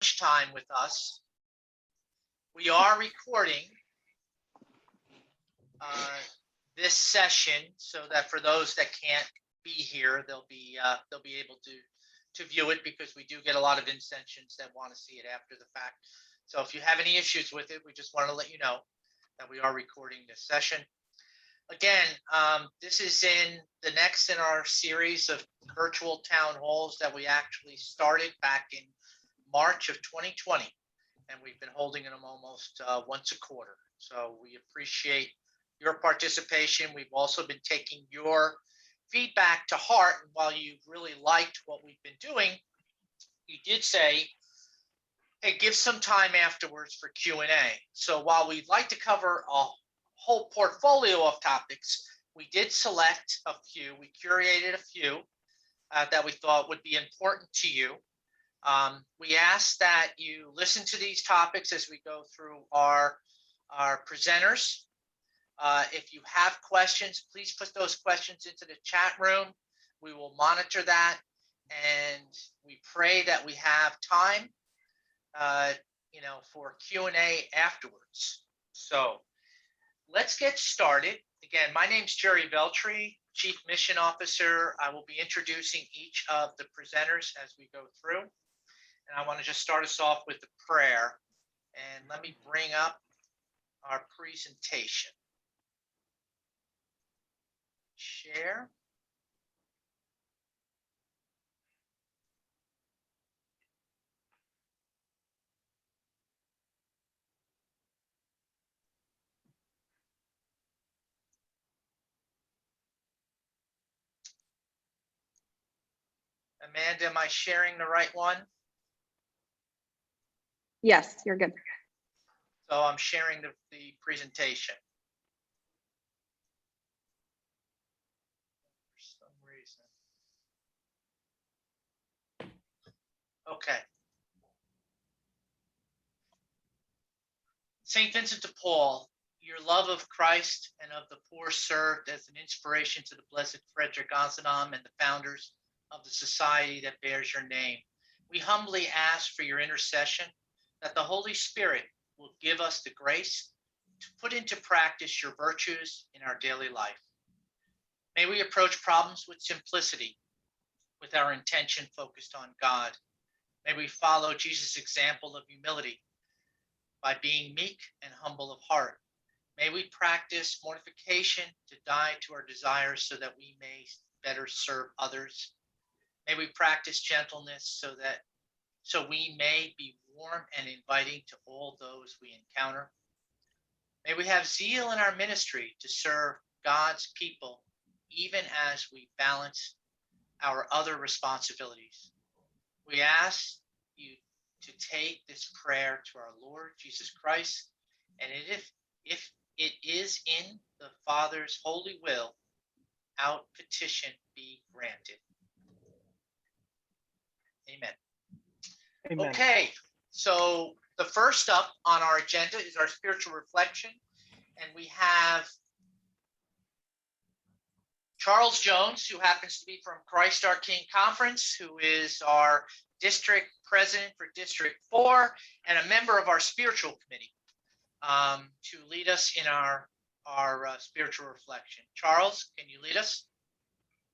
Time with us. We are recording this session so that for those that can't be here, they'll be able to view it, because we do get a lot of Vincentians that want to see it after the fact. So if you have any issues with it, we just want to let you know that we are recording this session. Again, this is in the next in our series of virtual town halls that we actually started back in March of 2020, and we've been holding them almost once a quarter. So we appreciate your participation. We've also been taking your feedback to heart. And while you really liked what we've been doing, you did say, hey, give some time afterwards for Q&A. So while we'd like to cover a whole portfolio of topics, we did select a few. We curated a few that we thought would be important to you. We ask that you listen to these topics as we go through our presenters. If you have questions, please put those questions into the chat room. We will monitor that, and we pray that we have time, for Q&A afterwards. So let's get started. Again, my name's Jerry Veltri, Chief Mission Officer. I will be introducing each of the presenters as we go through. And I want to just start us off with a prayer. And let me bring up our presentation. Share. Amanda, am I sharing the right one? Yes, you're good. So I'm sharing the presentation. For some reason. Okay. St. Vincent de Paul, your love of Christ and of the poor served as an inspiration to the Blessed Frederick Ozanam and the founders of the society that bears your name. We humbly ask for your intercession, that the Holy Spirit will give us the grace to put into practice your virtues in our daily life. May we approach problems with simplicity, with our intention focused on God. May we follow Jesus' example of humility by being meek and humble of heart. May we practice mortification to die to our desires so that we may better serve others. May we practice gentleness so we may be warm and inviting to all those we encounter. May we have zeal in our ministry to serve God's people, even as we balance our other responsibilities. We ask you to take this prayer to our Lord Jesus Christ, and if it is in the Father's holy will, our petition be granted. Amen. Amen. Okay, so the first up on our agenda is our spiritual reflection, and we have Charles Jones, who happens to be from Christ Our King Conference, who is our district president for District 4 and a member of our spiritual committee, to lead us in our spiritual reflection. Charles, can you lead us?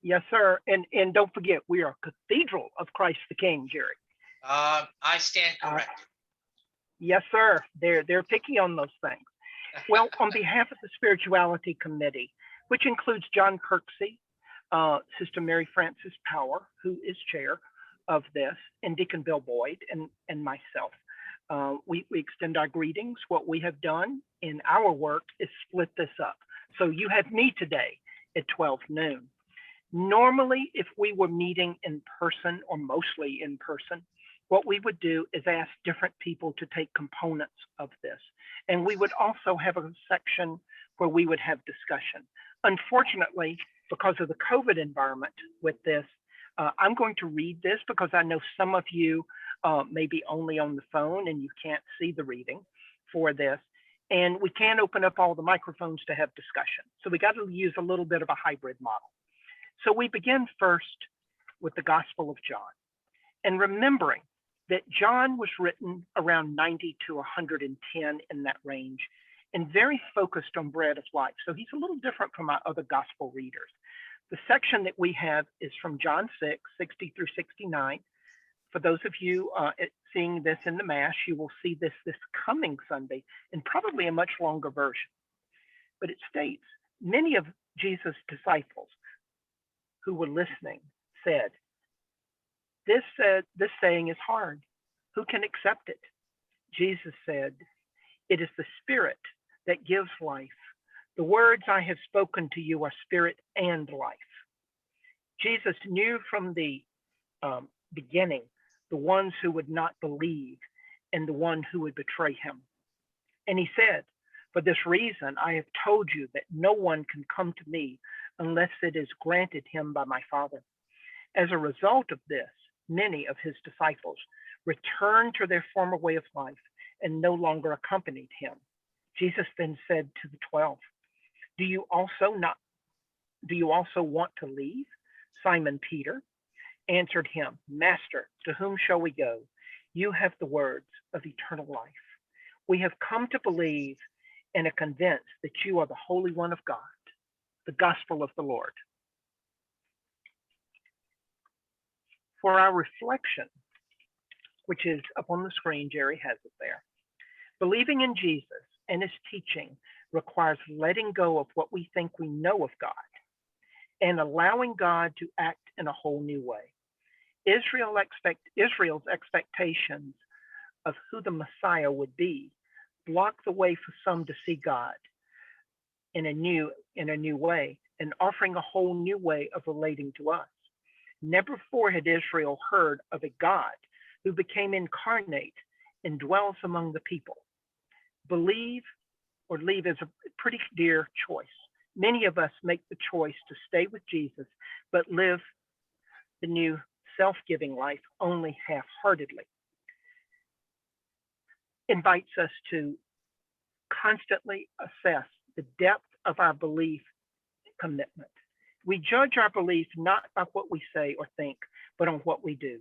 Yes, sir. And don't forget, we are a cathedral of Christ the King, Jerry. I stand corrected. Yes, sir. They're picky on those things. Well, on behalf of the Spirituality Committee, which includes John Kirksey, Sister Mary Frances Power, who is chair of this, and Deacon Bill Boyd, and myself, we extend our greetings. What we have done in our work is split this up. So you have me today at 12 noon. Normally, if we were meeting in person, or mostly in person, what we would do is ask different people to take components of this. And we would also have a section where we would have discussion. Unfortunately, because of the COVID environment with this, I'm going to read this because I know some of you may be only on the phone and you can't see the reading for this. And we can't open up all the microphones to have discussion. So we got to use a little bit of a hybrid model. So we begin first with the Gospel of John, and remembering that John was written around 90 to 110 in that range and very focused on bread of life. So he's a little different from our other gospel readers. The section that we have is from John 6, 60 through 69. For those of you seeing this in the Mass, you will see this coming Sunday in probably a much longer version. But it states, many of Jesus' disciples who were listening said, this saying is hard. Who can accept it? Jesus said, it is the Spirit that gives life. The words I have spoken to you are spirit and life. Jesus knew from the beginning the ones who would not believe and the one who would betray him. And he said, for this reason, I have told you that no one can come to me unless it is granted him by my Father. As a result of this, many of his disciples returned to their former way of life and no longer accompanied him. Jesus then said to the 12, do you also want to leave? Simon Peter answered him, Master, to whom shall we go? You have the words of eternal life. We have come to believe and are convinced that you are the Holy One of God, the gospel of the Lord. For our reflection, which is up on the screen, Jerry has it there. Believing in Jesus and his teaching requires letting go of what we think we know of God and allowing God to act in a whole new way. Israel's expectations of who the Messiah would be blocked the way for some to see God in a new way and offering a whole new way of relating to us. Never before had Israel heard of a God who became incarnate and dwells among the people. Believe or leave is a pretty dear choice. Many of us make the choice to stay with Jesus, but live the new self-giving life only half-heartedly. Invites us to constantly assess the depth of our belief commitment. We judge our belief not by what we say or think, but on what we do.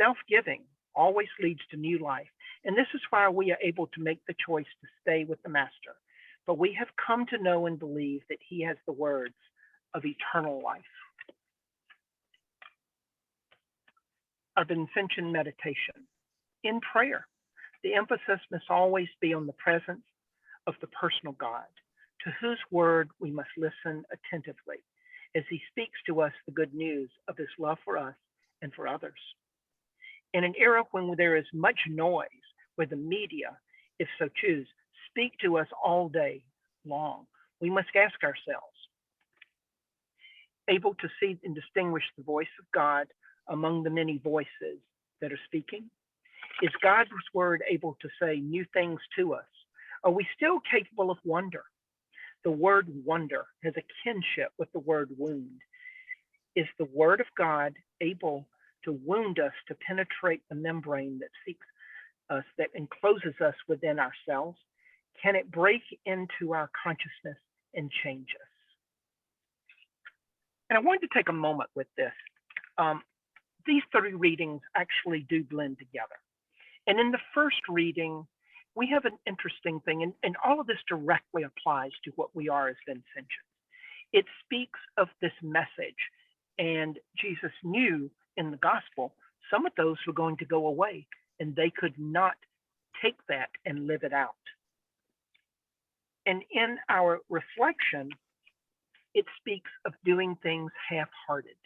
Self-giving always leads to new life, and this is why we are able to make the choice to stay with the Master. But we have come to know and believe that he has the words of eternal life. Our Vincentian meditation. In prayer, the emphasis must always be on the presence of the personal God, to whose word we must listen attentively as he speaks to us the good news of his love for us and for others. In an era when there is much noise, where the media, if so choose, speak to us all day long, we must ask ourselves, able to see and distinguish the voice of God among the many voices that are speaking? Is God's word able to say new things to us? Are we still capable of wonder? The word wonder has a kinship with the word wound. Is the word of God able to wound us, to penetrate the membrane that seeks us, that encloses us within ourselves? Can it break into our consciousness and change us? And I wanted to take a moment with this. These three readings actually do blend together. And in the first reading, we have an interesting thing, and all of this directly applies to what we are as Vincentians. It speaks of this message, and Jesus knew in the gospel, some of those were going to go away, and they could not take that and live it out. And in our reflection, it speaks of doing things half-hearted,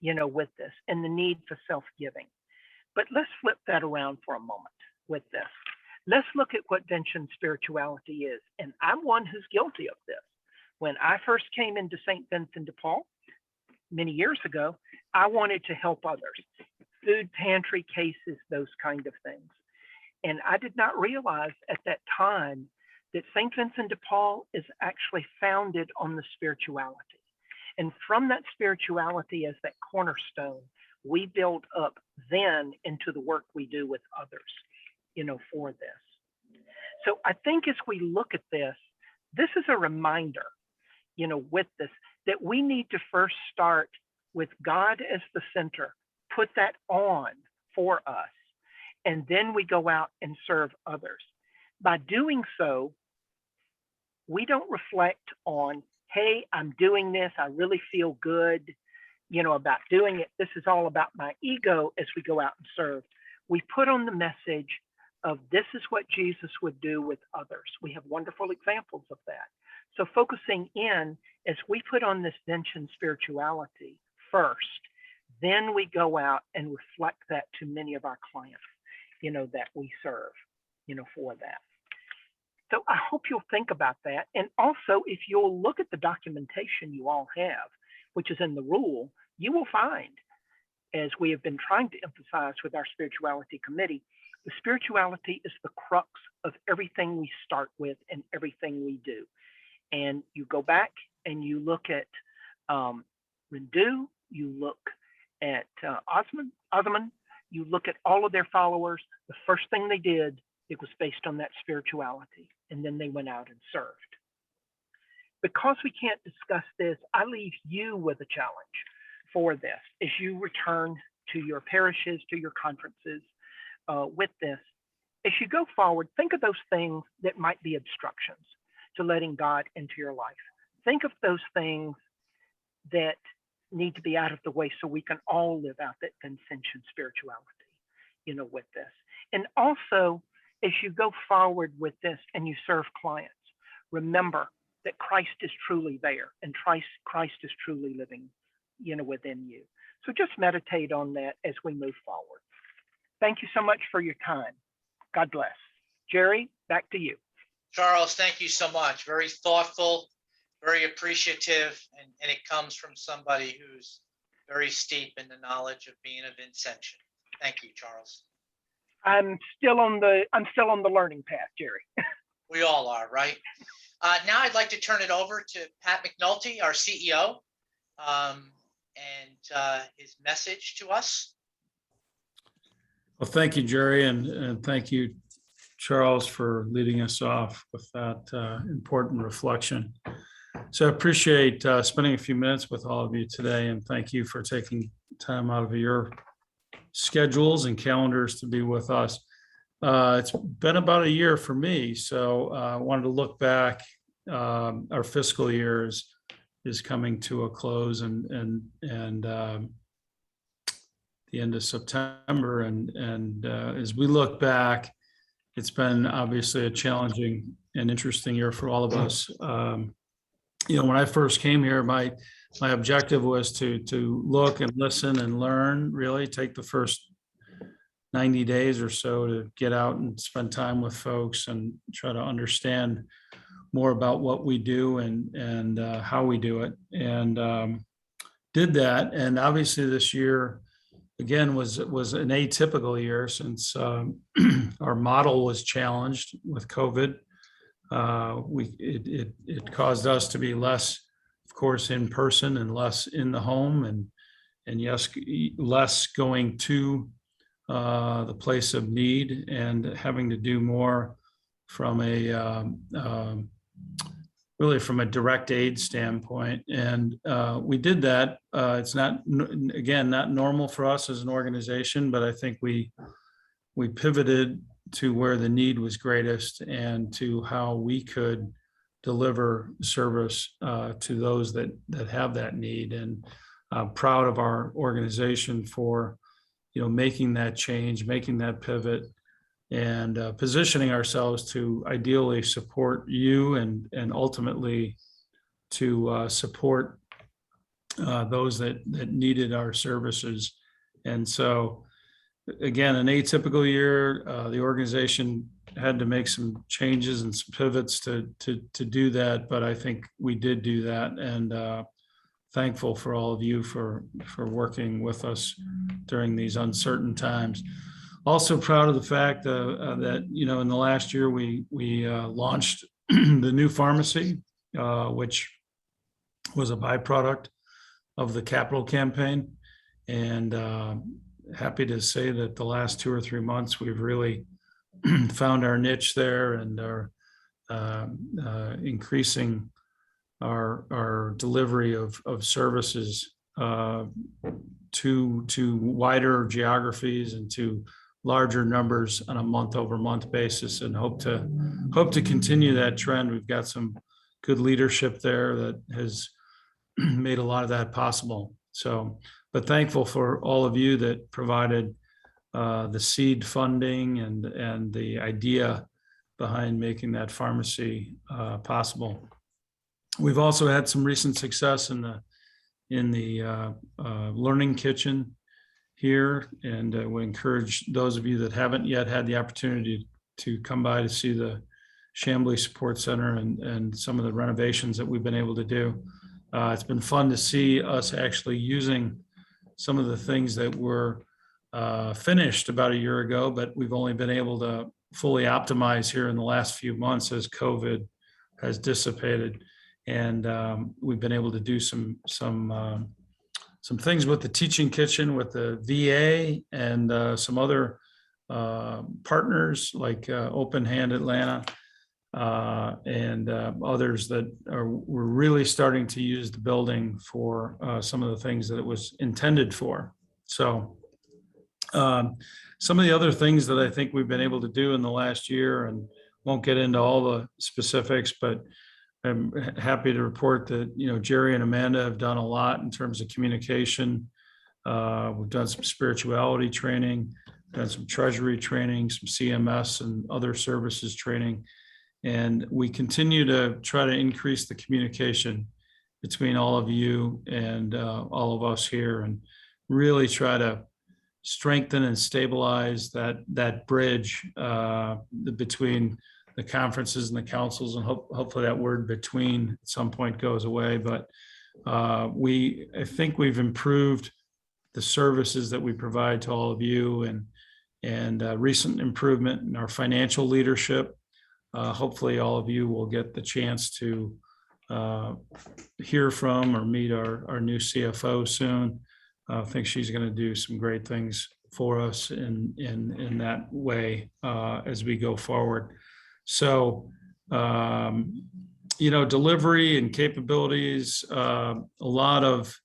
with this, and the need for self-giving. But let's flip that around for a moment with this. Let's look at what Vincent spirituality is. And I'm one who's guilty of this. When I first came into St. Vincent de Paul many years ago, I wanted to help others. Food pantry cases, those kind of things. And I did not realize at that time that St. Vincent de Paul is actually founded on the spirituality. And from that spirituality as that cornerstone, we build up then into the work we do with others, for this. So I think as we look at this, this is a reminder, with this, that we need to first start with God as the center, put that on for us, and then we go out and serve others. By doing so, we don't reflect on, hey, I'm doing this, I really feel good, about doing it. This is all about my ego as we go out and serve. We put on the message of this is what Jesus would do with others. We have wonderful examples of that. So focusing in as we put on this Vincent spirituality first, then we go out and reflect that to many of our clients, that we serve, for that. So I hope you'll think about that. And also, if you'll look at the documentation you all have, which is in the rule, you will find, as we have been trying to emphasize with our spirituality committee, the spirituality is the crux of everything we start with and everything we do. And you go back and you look at Rindu, you look at Osman, you look at all of their followers. The first thing they did, it was based on that spirituality. And then they went out and served. Because we can't discuss this, I leave you with a challenge for this as you return to your parishes, to your conferences with this. As you go forward, think of those things that might be obstructions to letting God into your life. Think of those things that need to be out of the way so we can all live out that Vincentian spirituality, with this. And also, as you go forward with this and you serve clients, remember that Christ is truly there and Christ is truly living, within you. So just meditate on that as we move forward. Thank you so much for your time. God bless. Jerry, back to you. Charles, thank you so much. Very thoughtful, very appreciative, and it comes from somebody who's very steep in the knowledge of being a Vincentian. Thank you, Charles. I'm still on the learning path, Jerry. We all are, right? Now I'd like to turn it over to Pat McNulty, our CEO, and his message to us. Well, thank you, Jerry, and thank you, Charles, for leading us off with that important reflection. So I appreciate spending a few minutes with all of you today, and thank you for taking time out of your schedules and calendars to be with us. It's been about a year for me, so I wanted to look back. Our fiscal year is coming to a close, and the end of September, and as we look back, it's been obviously a challenging and interesting year for all of us. When I first came here, my objective was to look and listen and learn, really take the first 90 days or so to get out and spend time with folks and try to understand more about what we do and how we do it, and did that. And obviously this year, again, was an atypical year since our model was challenged with COVID. It caused us to be less, of course, in person and less in the home, and yes, less going to the place of need and having to do more from really from a direct aid standpoint. And we did that. It's not normal for us as an organization, but I think we pivoted to where the need was greatest and to how we could deliver service to those that have that need. And I'm proud of our organization for making that change, making that pivot, and positioning ourselves to ideally support you and ultimately to support those that needed our services. And so, again, an atypical year. The organization had to make some changes and some pivots to do that, but I think we did do that, and thankful for all of you for working with us during these uncertain times. Also proud of the fact that in the last year we launched the new pharmacy, which was a byproduct of the capital campaign, and happy to say that the last 2 or 3 months we've really found our niche there and are increasing our delivery of services to wider geographies and to larger numbers on a month-over-month basis, and hope to continue that trend. We've got some good leadership there that has made a lot of that possible. So, but thankful for all of you that provided the seed funding and the idea behind making that pharmacy possible. We've also had some recent success in the learning kitchen here, and we encourage those of you that haven't yet had the opportunity to come by to see the Chamblee Support Center and some of the renovations that we've been able to do. It's been fun to see us actually using some of the things that were finished about a year ago, but we've only been able to fully optimize here in the last few months as COVID has dissipated. And we've been able to do some things with the teaching kitchen, with the VA, and some other partners like Open Hand Atlanta and others that we're really starting to use the building for some of the things that it was intended for. So some of the other things that I think we've been able to do in the last year, and won't get into all the specifics, but I'm happy to report that, Jerry and Amanda have done a lot in terms of communication. We've done some spirituality training, done some treasury training, some CMS and other services training. And we continue to try to increase the communication between all of you and all of us here, and really try to strengthen and stabilize that bridge between the conferences and the councils, and hopefully that word between at some point goes away. But I think we've improved the services that we provide to all of you, and recent improvement in our financial leadership. Hopefully all of you will get the chance to hear from or meet our new CFO soon. I think she's going to do some great things for us in that way as we go forward. So, delivery and capabilities, a lot of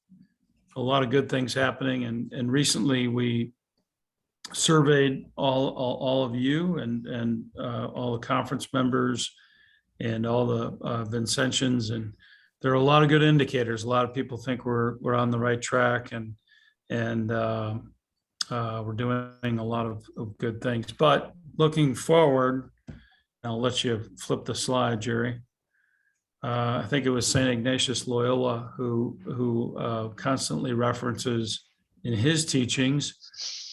good things happening. And recently we surveyed all of you and all the conference members and all the Vincentians, and there are a lot of good indicators. A lot of people think we're on the right track, and we're doing a lot of good things. But looking forward, I'll let you flip the slide, Jerry. I think it was St. Ignatius Loyola who constantly references in his teachings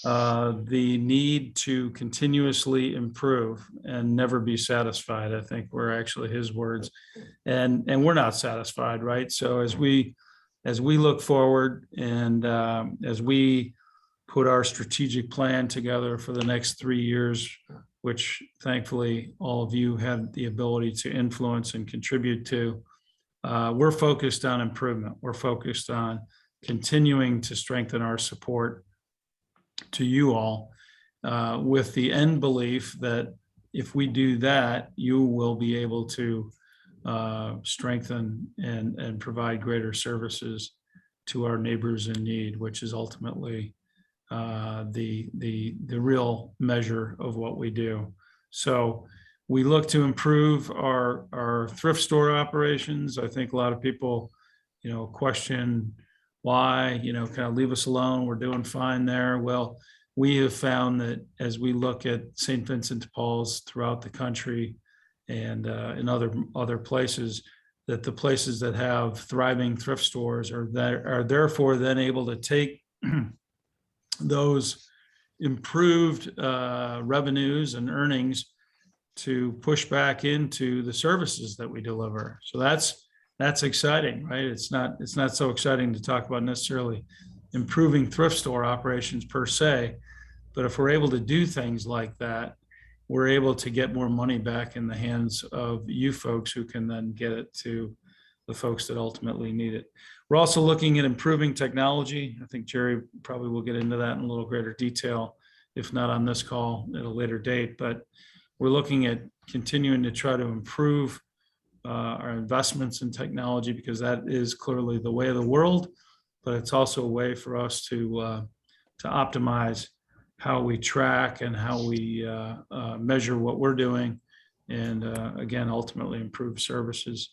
the need to continuously improve and never be satisfied. I think were actually his words, and we're not satisfied, right? So as we look forward, and as we put our strategic plan together for the next 3 years, which thankfully all of you had the ability to influence and contribute to, we're focused on improvement. We're focused on continuing to strengthen our support to you all, with the end belief that if we do that, you will be able to strengthen and provide greater services to our neighbors in need, which is ultimately the real measure of what we do. So we look to improve our thrift store operations. I think a lot of people, question why, kind of leave us alone. We're doing fine there. Well, we have found that as we look at St. Vincent de Paul's throughout the country and in other places, that the places that have thriving thrift stores are therefore then able to take those improved revenues and earnings to push back into the services that we deliver. So that's exciting, right? It's not so exciting to talk about necessarily improving thrift store operations per se, but if we're able to do things like that, we're able to get more money back in the hands of you folks, who can then get it to the folks that ultimately need it. We're also looking at improving technology. I think Jerry probably will get into that in a little greater detail, if not on this call at a later date, but we're looking at continuing to try to improve our investments in technology, because that is clearly the way of the world, but it's also a way for us to optimize how we track and how we measure what we're doing, and again, ultimately improve services.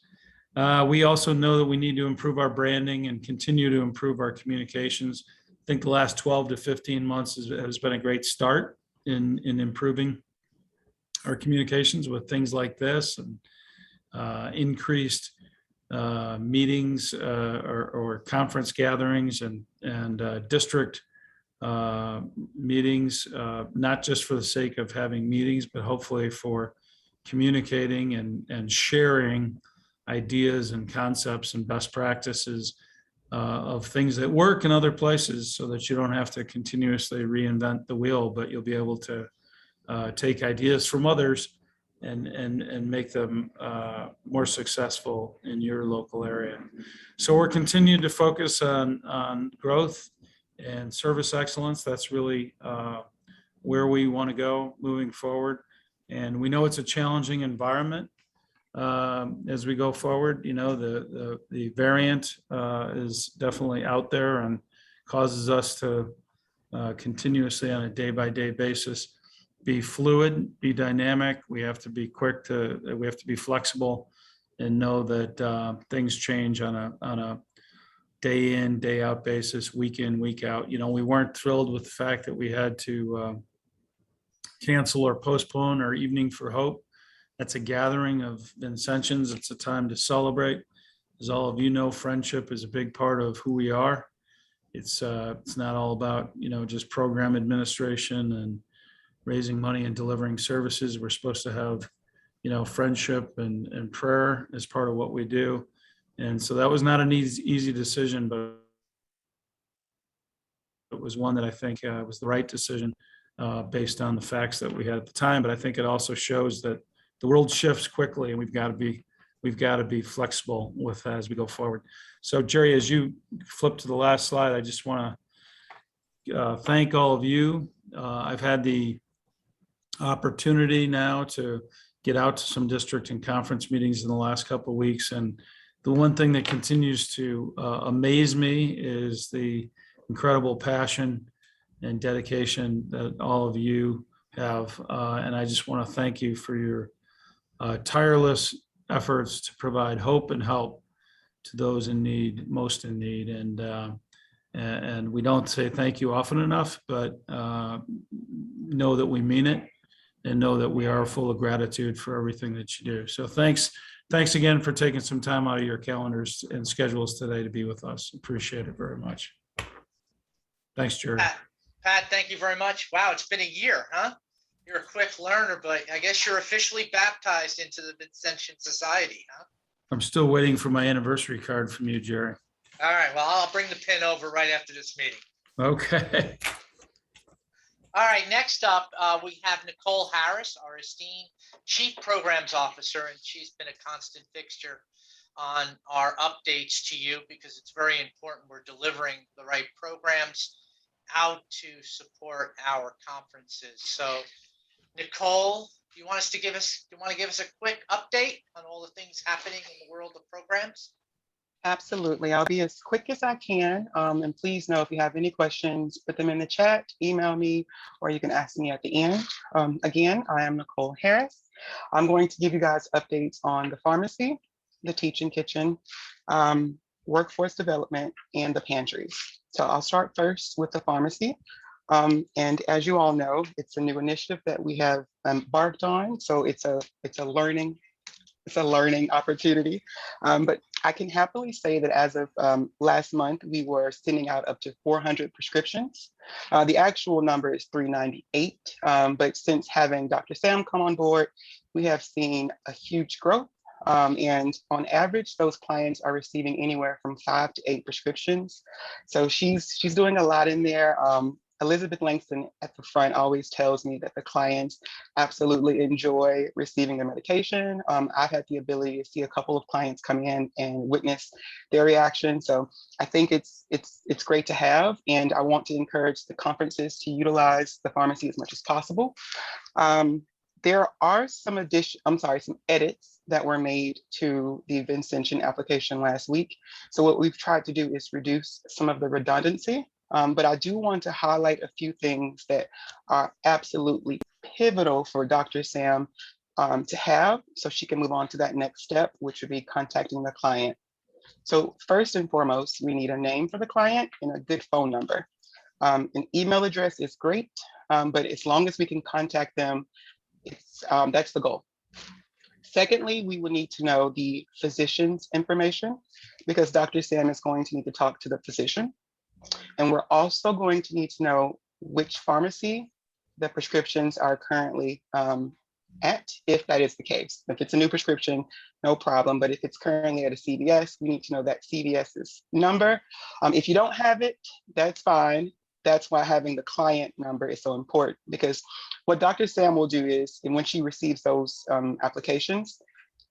We also know that we need to improve our branding and continue to improve our communications. I think the last 12 to 15 months has been a great start in improving our communications with things like this, and increased meetings or conference gatherings and district meetings, not just for the sake of having meetings, but hopefully for communicating and sharing ideas and concepts and best practices of things that work in other places, so that you don't have to continuously reinvent the wheel, but you'll be able to take ideas from others and make them more successful in your local area. So we're continuing to focus on growth and service excellence. That's really where we want to go moving forward. And we know it's a challenging environment as we go forward. You know, the variant is definitely out there and causes us to continuously on a day-by-day basis be fluid, be dynamic. We have to be we have to be flexible and know that things change on a day in, day out basis, week in, week out. You know, we weren't thrilled with the fact that we had to cancel or postpone our Evening for Hope. That's a gathering of Vincentians. It's a time to celebrate. As all of you know, friendship is a big part of who we are. It's not all about, you know, just program administration and raising money and delivering services. We're supposed to have, you know, friendship and prayer as part of what we do. And so that was not an easy decision, but it was one that I think was the right decision based on the facts that we had at the time. But I think it also shows that the world shifts quickly, and we've got to be flexible with as we go forward. So Jerry, as you flip to the last slide, I just want to thank all of you. I've had the opportunity now to get out to some district and conference meetings in the last couple of weeks. And the one thing that continues to amaze me is the incredible passion and dedication that all of you have. And I just want to thank you for your tireless efforts to provide hope and help to those in need, most in need. And we don't say thank you often enough, but know that we mean it, and know that we are full of gratitude for everything that you do. So thanks again for taking some time out of your calendars and schedules today to be with us. Appreciate it very much. Thanks, Jerry. Pat, thank you very much. Wow, it's been a year, huh? You're a quick learner, but I guess you're officially baptized into the Vincentian Society, huh? I'm still waiting for my anniversary card from you, Jerry. All right, well, I'll bring the pin over right after this meeting. Okay. All right, next up, we have Nicole Harris, our esteemed Chief Programs Officer, and she's been a constant fixture on our updates to you because it's very important we're delivering the right programs out to support our conferences. So, Nicole, do you want to give us a quick update on all the things happening in the world of programs? Absolutely. I'll be as quick as I can. And please know if you have any questions, put them in the chat, email me, or you can ask me at the end. Again, I am Nicole Harris. I'm going to give you guys updates on the pharmacy, the teaching kitchen, workforce development, and the pantries. So I'll start first with the pharmacy. And as you all know, it's a new initiative that we have embarked on. So it's a learning opportunity. But I can happily say that as of last month, we were sending out up to 400 prescriptions. The actual number is 398. But since having Dr. Sam come on board, we have seen a huge growth. And on average, those clients are receiving anywhere from 5 to 8 prescriptions. So she's doing a lot in there. Elizabeth Langston at the front always tells me that the clients absolutely enjoy receiving the medication. I've had the ability to see a couple of clients come in and witness their reaction. So I think it's great to have, and I want to encourage the conferences to utilize the pharmacy as much as possible. There are some edits that were made to the Vincentian application last week. So what we've tried to do is reduce some of the redundancy But I do want to highlight a few things that are absolutely pivotal for Dr. Sam to have so she can move on to that next step, which would be contacting the client. So first and foremost, we need a name for the client and a good phone number. An email address is great, but as long as we can contact them, that's the goal. Secondly, we would need to know the physician's information because Dr. Sam is going to need to talk to the physician. And we're also going to need to know which pharmacy the prescriptions are currently at, if that is the case. If it's a new prescription, no problem. But if it's currently at a CVS, we need to know that CVS's number. If you don't have it, that's fine. That's why having the client number is so important, because what Dr. Sam will do is, and when she receives those applications,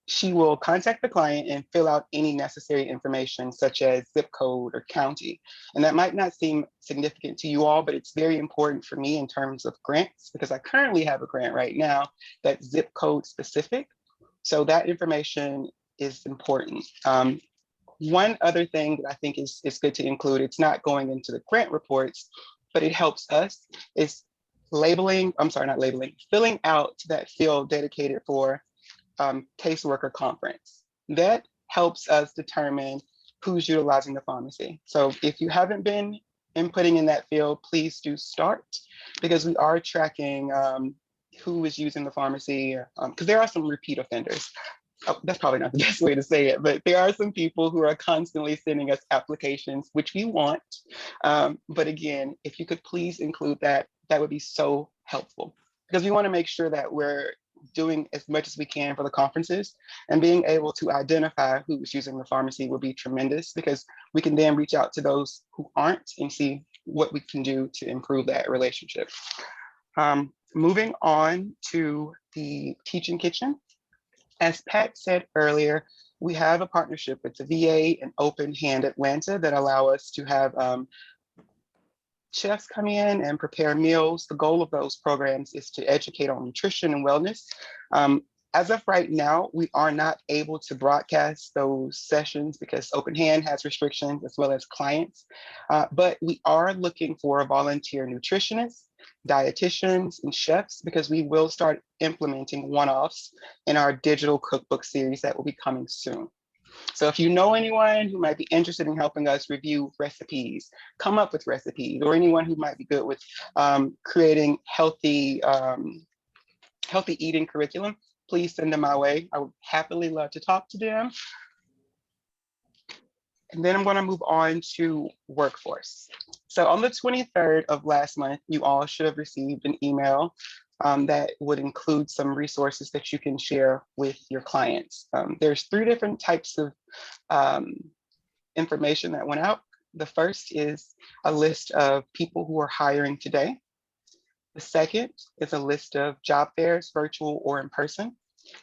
she will contact the client and fill out any necessary information such as zip code or county. And that might not seem significant to you all, but it's very important for me in terms of grants, because I currently have a grant right now that's zip code specific. So that information is important. One other thing that I think is good to include, it's not going into the grant reports, but it helps us, is filling out that field dedicated for caseworker conference. That helps us determine who's utilizing the pharmacy. So if you haven't been inputting in that field, please do start, because we are tracking who is using the pharmacy, because there are some repeat offenders. Oh, that's probably not the best way to say it, but there are some people who are constantly sending us applications, which we want. But again, if you could please include that, that would be so helpful, because we want to make sure that we're doing as much as we can for the conferences, and being able to identify who is using the pharmacy will be tremendous, because we can then reach out to those who aren't and see what we can do to improve that relationship. Moving on to the Teaching Kitchen. As Pat said earlier, we have a partnership with the VA and Open Hand Atlanta that allow us to have chefs come in and prepare meals. The goal of those programs is to educate on nutrition and wellness. As of right now, we are not able to broadcast those sessions because Open Hand has restrictions as well as clients, but we are looking for volunteer nutritionists, dietitians, and chefs, because we will start implementing one-offs in our digital cookbook series that will be coming soon. So if you know anyone who might be interested in helping us review recipes, come up with recipes, or anyone who might be good with creating healthy eating curriculum, please send them my way. I would happily love to talk to them. And then I'm going to move on to workforce. So on the 23rd of last month, you all should have received an email that would include some resources that you can share with your clients. There's 3 different types of information that went out. The first is a list of people who are hiring today. The second is a list of job fairs, virtual or in person.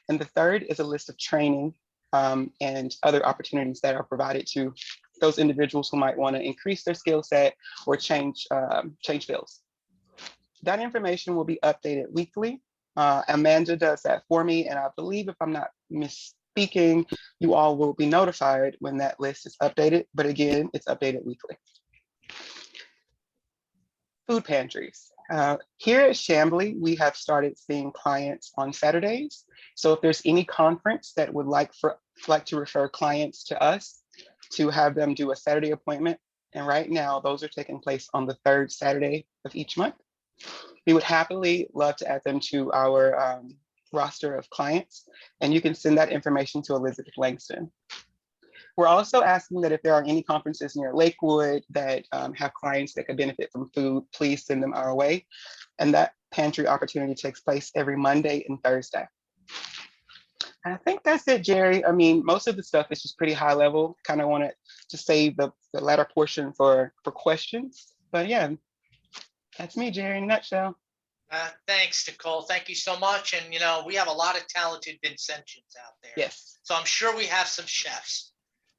And the third is a list of training and other opportunities that are provided to those individuals who might want to increase their skill set or change fields. That information will be updated weekly. Amanda does that for me, and I believe, if I'm not misspeaking, you all will be notified when that list is updated. But again, it's updated weekly. Food pantries. Here at Chambly, we have started seeing clients on Saturdays. So if there's any conference that would like to refer clients to us to have them do a Saturday appointment, and right now those are taking place on the 3rd Saturday of each month, we would happily love to add them to our roster of clients, and you can send that information to Elizabeth Langston. We're also asking that if there are any conferences near Lakewood that have clients that could benefit from food, please send them our way. And that pantry opportunity takes place every Monday and Thursday. And I think that's it, Jerry. I mean, most of the stuff is just pretty high level. Kind of wanted to save the latter portion for questions. But yeah, that's me, Jerry, in a nutshell. Thanks, Nicole. Thank you so much. And, you know, we have a lot of talented Vincentians out there. Yes. So I'm sure we have some chefs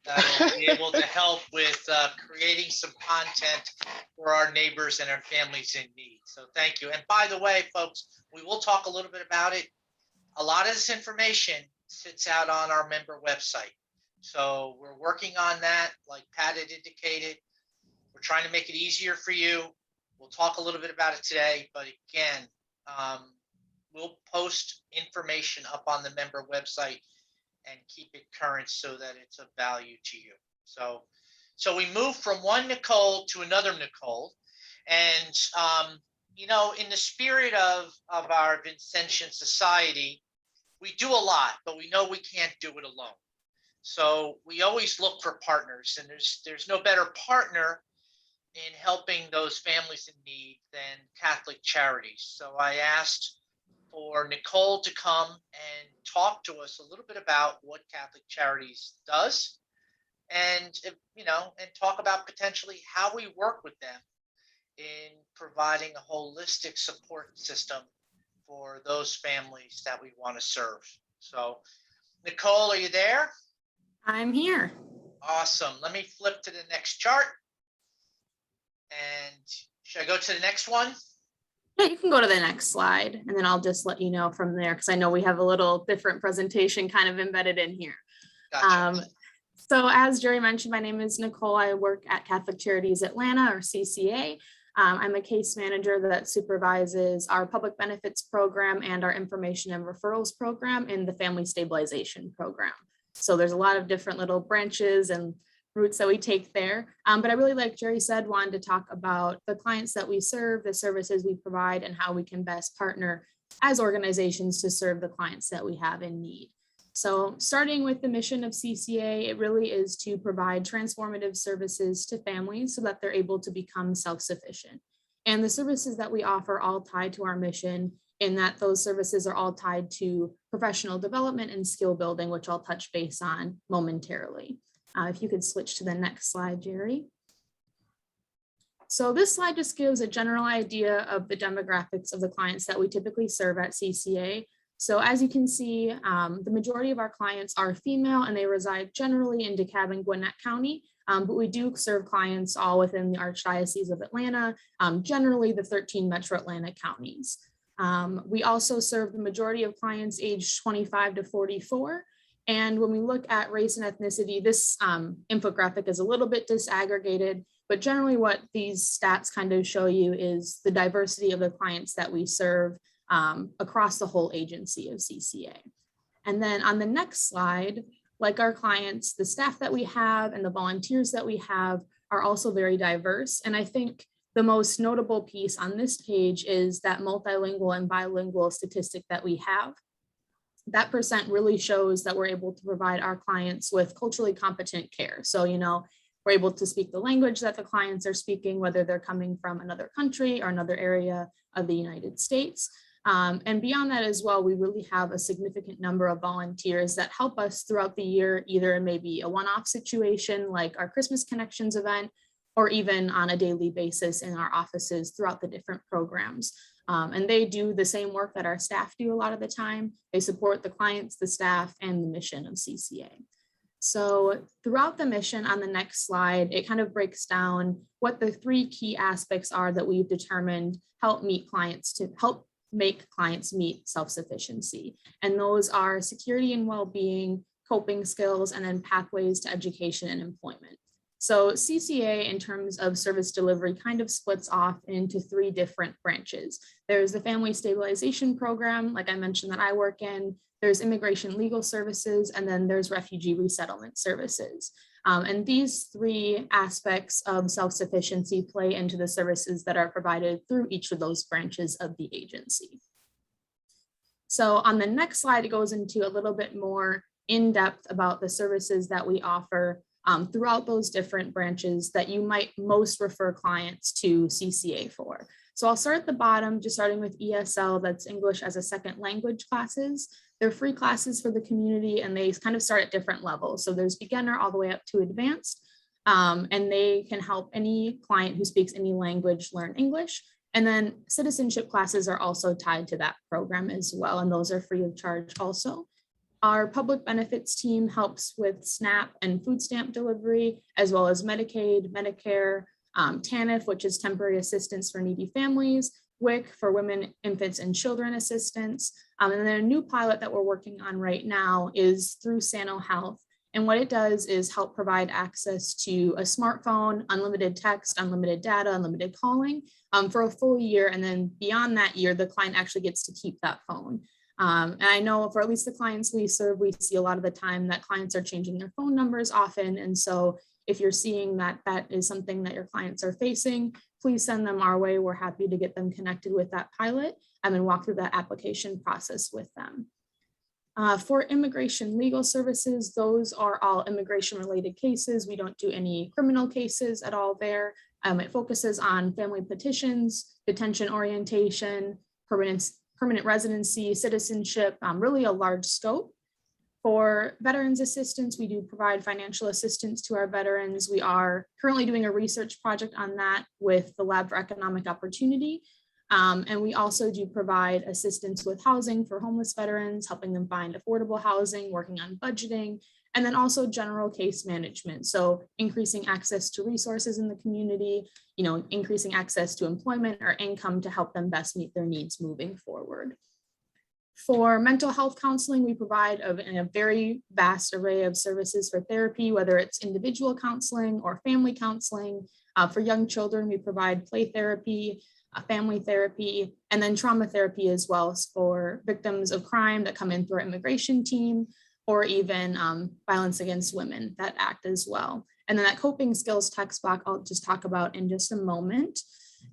that will be able to help with creating some content for our neighbors and our families in need. So thank you. And by the way, folks, we will talk a little bit about it. A lot of this information sits out on our member website. So we're working on that, like Pat had indicated. We're trying to make it easier for you. We'll talk a little bit about it today, but again, we'll post information up on the member website and keep it current so that it's of value to you. So we move from one Nicole to another Nicole. And, in the spirit of our Vincentian society, we do a lot, but we know we can't do it alone. So we always look for partners, and there's no better partner in helping those families in need than Catholic Charities. So I asked for Nicole to come and talk to us a little bit about what Catholic Charities does, and talk about potentially how we work with them in providing a holistic support system for those families that we want to serve. So, Nicole, are you there? I'm here. Awesome. Let me flip to the next chart. And should I go to the next one? Yeah, you can go to the next slide, and then I'll just let you know from there, because I know we have a little different presentation kind of embedded in here. Gotcha. So as Jerry mentioned, my name is Nicole. I work at Catholic Charities Atlanta, or CCA. I'm a case manager that supervises our public benefits program and our information and referrals program in the family stabilization program. So there's a lot of different little branches and routes that we take there. But I really, like Jerry said, wanted to talk about the clients that we serve, the services we provide, and how we can best partner as organizations to serve the clients that we have in need. So starting with the mission of CCA, it really is to provide transformative services to families so that they're able to become self-sufficient. And the services that we offer all tied to our mission, in that those services are all tied to professional development and skill building, which I'll touch base on momentarily. If you could switch to the next slide, Jerry. So this slide just gives a general idea of the demographics of the clients that we typically serve at CCA. So as you can see, the majority of our clients are female, and they reside generally in DeKalb and Gwinnett County, but we do serve clients all within the Archdiocese of Atlanta, generally the 13 Metro Atlanta counties. We also serve the majority of clients aged 25 to 44. And when we look at race and ethnicity, this infographic is a little bit disaggregated, but generally what these stats kind of show you is the diversity of the clients that we serve across the whole agency of CCA. And then on the next slide, like our clients, the staff that we have and the volunteers that we have are also very diverse. And I think the most notable piece on this page is that multilingual and bilingual statistic that we have. That percent really shows that we're able to provide our clients with culturally competent care. So, we're able to speak the language that the clients are speaking, whether they're coming from another country or another area of the United States. And beyond that as well, we really have a significant number of volunteers that help us throughout the year, either in maybe a one-off situation like our Christmas Connections event, or even on a daily basis in our offices throughout the different programs. And they do the same work that our staff do a lot of the time. They support the clients, the staff, and the mission of CCA. So throughout the mission on the next slide, it kind of breaks down what the three key aspects are that we've determined help make clients meet self-sufficiency. And those are security and well-being, coping skills, and then pathways to education and employment. So CCA, in terms of service delivery, kind of splits off into three different branches. There's the Family Stabilization Program, like I mentioned, that I work in. There's Immigration Legal Services, and then there's Refugee Resettlement Services. And these three aspects of self-sufficiency play into the services that are provided through each of those branches of the agency. So on the next slide, it goes into a little bit more in-depth about the services that we offer throughout those different branches that you might most refer clients to CCA for. So I'll start at the bottom, just starting with ESL, that's English as a Second Language classes. They're free classes for the community, and they kind of start at different levels. So there's beginner all the way up to advanced, and they can help any client who speaks any language learn English. And then citizenship classes are also tied to that program as well, and those are free of charge also. Our public benefits team helps with SNAP and food stamp delivery, as well as Medicaid, Medicare, TANF, which is temporary assistance for needy families, WIC for women, infants, and children assistance. And then a new pilot that we're working on right now is through Sano Health. And what it does is help provide access to a smartphone, unlimited text, unlimited data, unlimited calling for a full year. And then beyond that year, the client actually gets to keep that phone. And I know for at least the clients we serve, we see a lot of the time that clients are changing their phone numbers often. And so if you're seeing that that is something that your clients are facing, please send them our way. We're happy to get them connected with that pilot and then walk through that application process with them. For immigration legal services, those are all immigration related cases. We don't do any criminal cases at all there. It focuses on family petitions, detention orientation, permanent residency, citizenship, really a large scope. For veterans assistance, we do provide financial assistance to our veterans. We are currently doing a research project on that with the Lab for Economic Opportunity. And we also do provide assistance with housing for homeless veterans, helping them find affordable housing, working on budgeting, and then also general case management. So increasing access to resources in the community, increasing access to employment or income to help them best meet their needs moving forward. For mental health counseling, we provide a very vast array of services for therapy, whether it's individual counseling or family counseling. For young children, we provide play therapy, family therapy, and then trauma therapy as well for victims of crime that come in through our immigration team, or even violence against women that act as well. And then that coping skills text box, I'll just talk about in just a moment.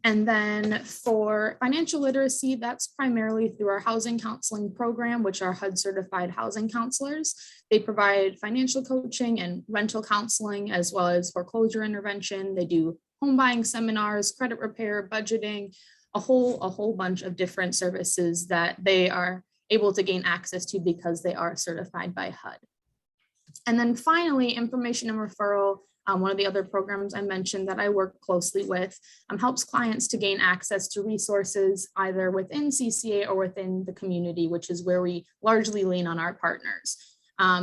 And then for financial literacy, that's primarily through our housing counseling program, which are HUD certified housing counselors. They provide financial coaching and rental counseling, as well as foreclosure intervention. They do home buying seminars, credit repair, budgeting, a whole bunch of different services that they are able to gain access to because they are certified by HUD. And then finally, information and referral. One of the other programs I mentioned that I work closely with helps clients to gain access to resources either within CCA or within the community, which is where we largely lean on our partners.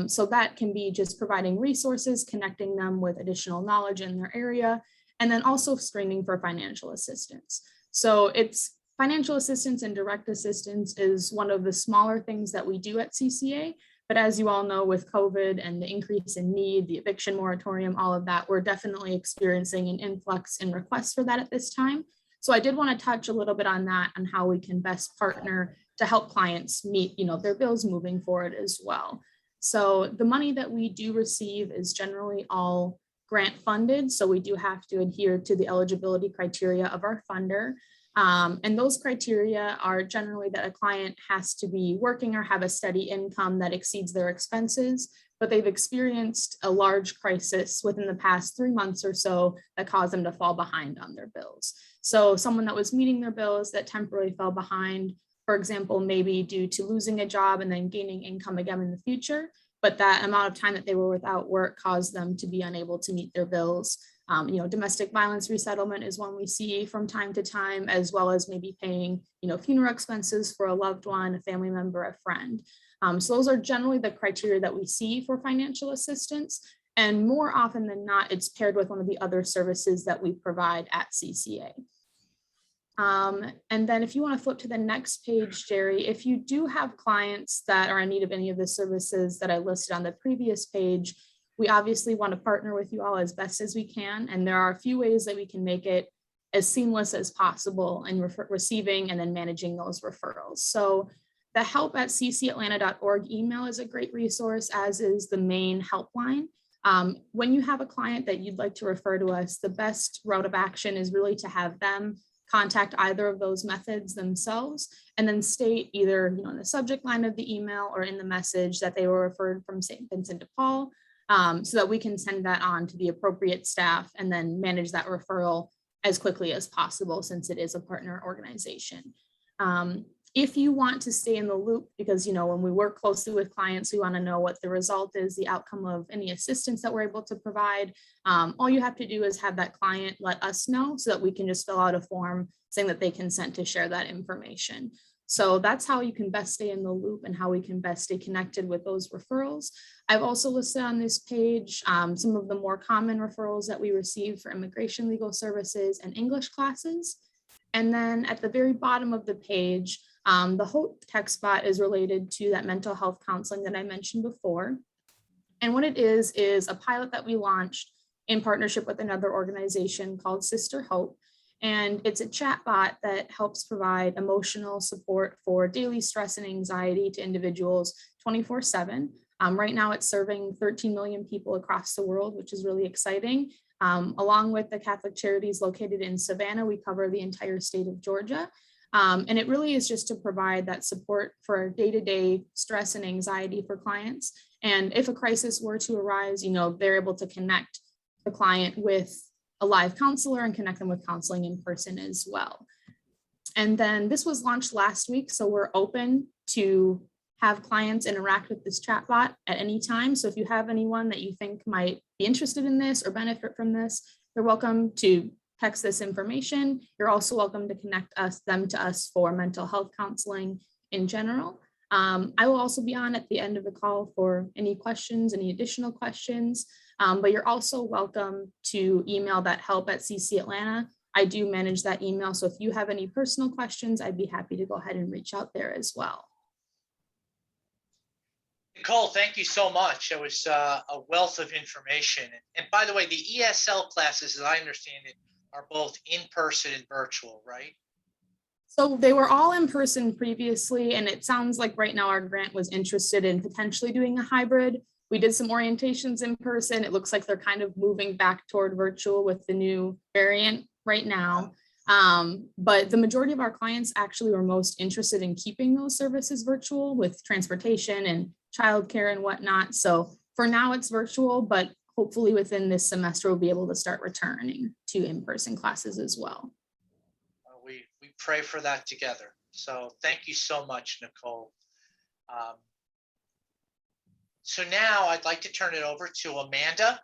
So that can be just providing resources, connecting them with additional knowledge in their area, and then also screening for financial assistance. So it's financial assistance and direct assistance is one of the smaller things that we do at CCA. But as you all know, with COVID and the increase in need, the eviction moratorium, all of that, we're definitely experiencing an influx in requests for that at this time. So I did want to touch a little bit on that and how we can best partner to help clients meet, their bills moving forward as well. So the money that we do receive is generally all grant funded. So we do have to adhere to the eligibility criteria of our funder. And those criteria are generally that a client has to be working or have a steady income that exceeds their expenses, but they've experienced a large crisis within the past 3 months or so that caused them to fall behind on their bills. So someone that was meeting their bills that temporarily fell behind, for example, maybe due to losing a job and then gaining income again in the future, but that amount of time that they were without work caused them to be unable to meet their bills. Domestic violence resettlement is one we see from time to time, as well as maybe paying, funeral expenses for a loved one, a family member, a friend. So those are generally the criteria that we see for financial assistance. And more often than not, it's paired with one of the other services that we provide at CCA. And then if you want to flip to the next page, Jerry, if you do have clients that are in need of any of the services that I listed on the previous page, we obviously want to partner with you all as best as we can. And there are a few ways that we can make it as seamless as possible in receiving and then managing those referrals. So the help@ccatlanta.org email is a great resource, as is the main helpline. When you have a client that you'd like to refer to us, the best route of action is really to have them contact either of those methods themselves, and then state either in the subject line of the email or in the message that they were referred from St. Vincent de Paul. So that we can send that on to the appropriate staff and then manage that referral as quickly as possible, since it is a partner organization. If you want to stay in the loop, because when we work closely with clients, we want to know what the result is, the outcome of any assistance that we're able to provide. All you have to do is have that client let us know so that we can just fill out a form saying that they consent to share that information. So that's how you can best stay in the loop and how we can best stay connected with those referrals. I've also listed on this page some of the more common referrals that we receive for immigration legal services and English classes. And then at the very bottom of the page, the whole text spot is related to that mental health counseling that I mentioned before. And what it is a pilot that we launched in partnership with another organization called Sister Hope. And it's a chatbot that helps provide emotional support for daily stress and anxiety to individuals 24/7. Right now it's serving 13 million people across the world, which is really exciting. Along with the Catholic Charities located in Savannah, we cover the entire state of Georgia. And it really is just to provide that support for day-to-day stress and anxiety for clients. And if a crisis were to arise, they're able to connect the client with a live counselor and connect them with counseling in person as well. And then this was launched last week, so we're open to have clients interact with this chatbot at any time. So if you have anyone that you think might be interested in this or benefit from this, you're welcome to text this information. You're also welcome to connect them to us for mental health counseling in general. I will also be on at the end of the call for any questions, any additional questions, but you're also welcome to email that help@CC Atlanta. I do manage that email, so if you have any personal questions, I'd be happy to go ahead and reach out there as well. Nicole, thank you so much. It was a wealth of information. And by the way, the ESL classes, as I understand it, are both in person and virtual, right? So they were all in person previously, and it sounds like right now our grant was interested in potentially doing a hybrid. We did some orientations in person. It looks like they're kind of moving back toward virtual with the new variant right now. But the majority of our clients actually were most interested in keeping those services virtual with transportation and childcare and whatnot. So for now it's virtual, but hopefully within this semester, we'll be able to start returning to in-person classes as well. We pray for that together. So thank you so much, Nicole. So now I'd like to turn it over to Amanda.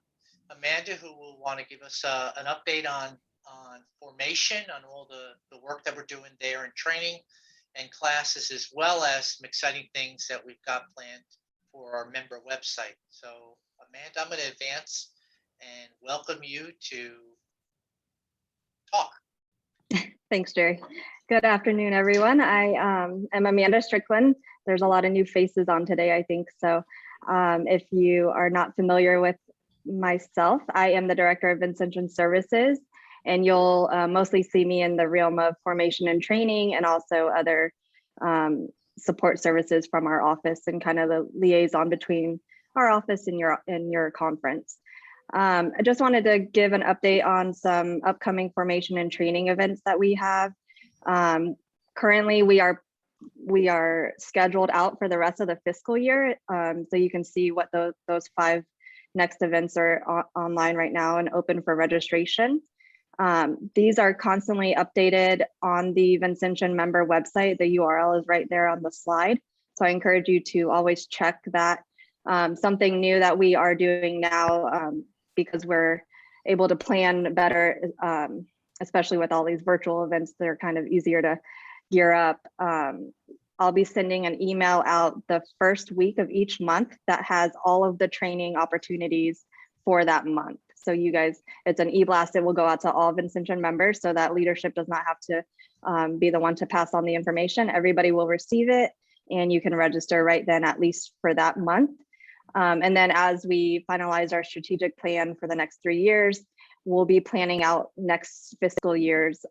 Amanda, who will want to give us an update on formation, on all the work that we're doing there in training and classes, as well as some exciting things that we've got planned for our member website. So Amanda, I'm going to advance and welcome you to talk. Thanks, Jerry. Good afternoon, everyone. I am Amanda Strickland. There's a lot of new faces on today, I think. So if you are not familiar with myself, I am the Director of Vincent Services, and you'll mostly see me in the realm of formation and training and also other support services from our office and kind of the liaison between our office and your conference. I just wanted to give an update on some upcoming formation and training events that we have. Currently, we are scheduled out for the rest of the fiscal year. So you can see what those 5 next events are online right now and open for registration. These are constantly updated on the Vincentian member website. The URL is right there on the slide. So I encourage you to always check that. Something new that we are doing now, because we're able to plan better, especially with all these virtual events, they're kind of easier to gear up. I'll be sending an email out the first week of each month that has all of the training opportunities for that month. So you guys, it's an e-blast. It will go out to all Vincentian members so that leadership does not have to be the one to pass on the information. Everybody will receive it and you can register right then, at least for that month. And then as we finalize our strategic plan for the next 3 years, we'll be planning out next fiscal year's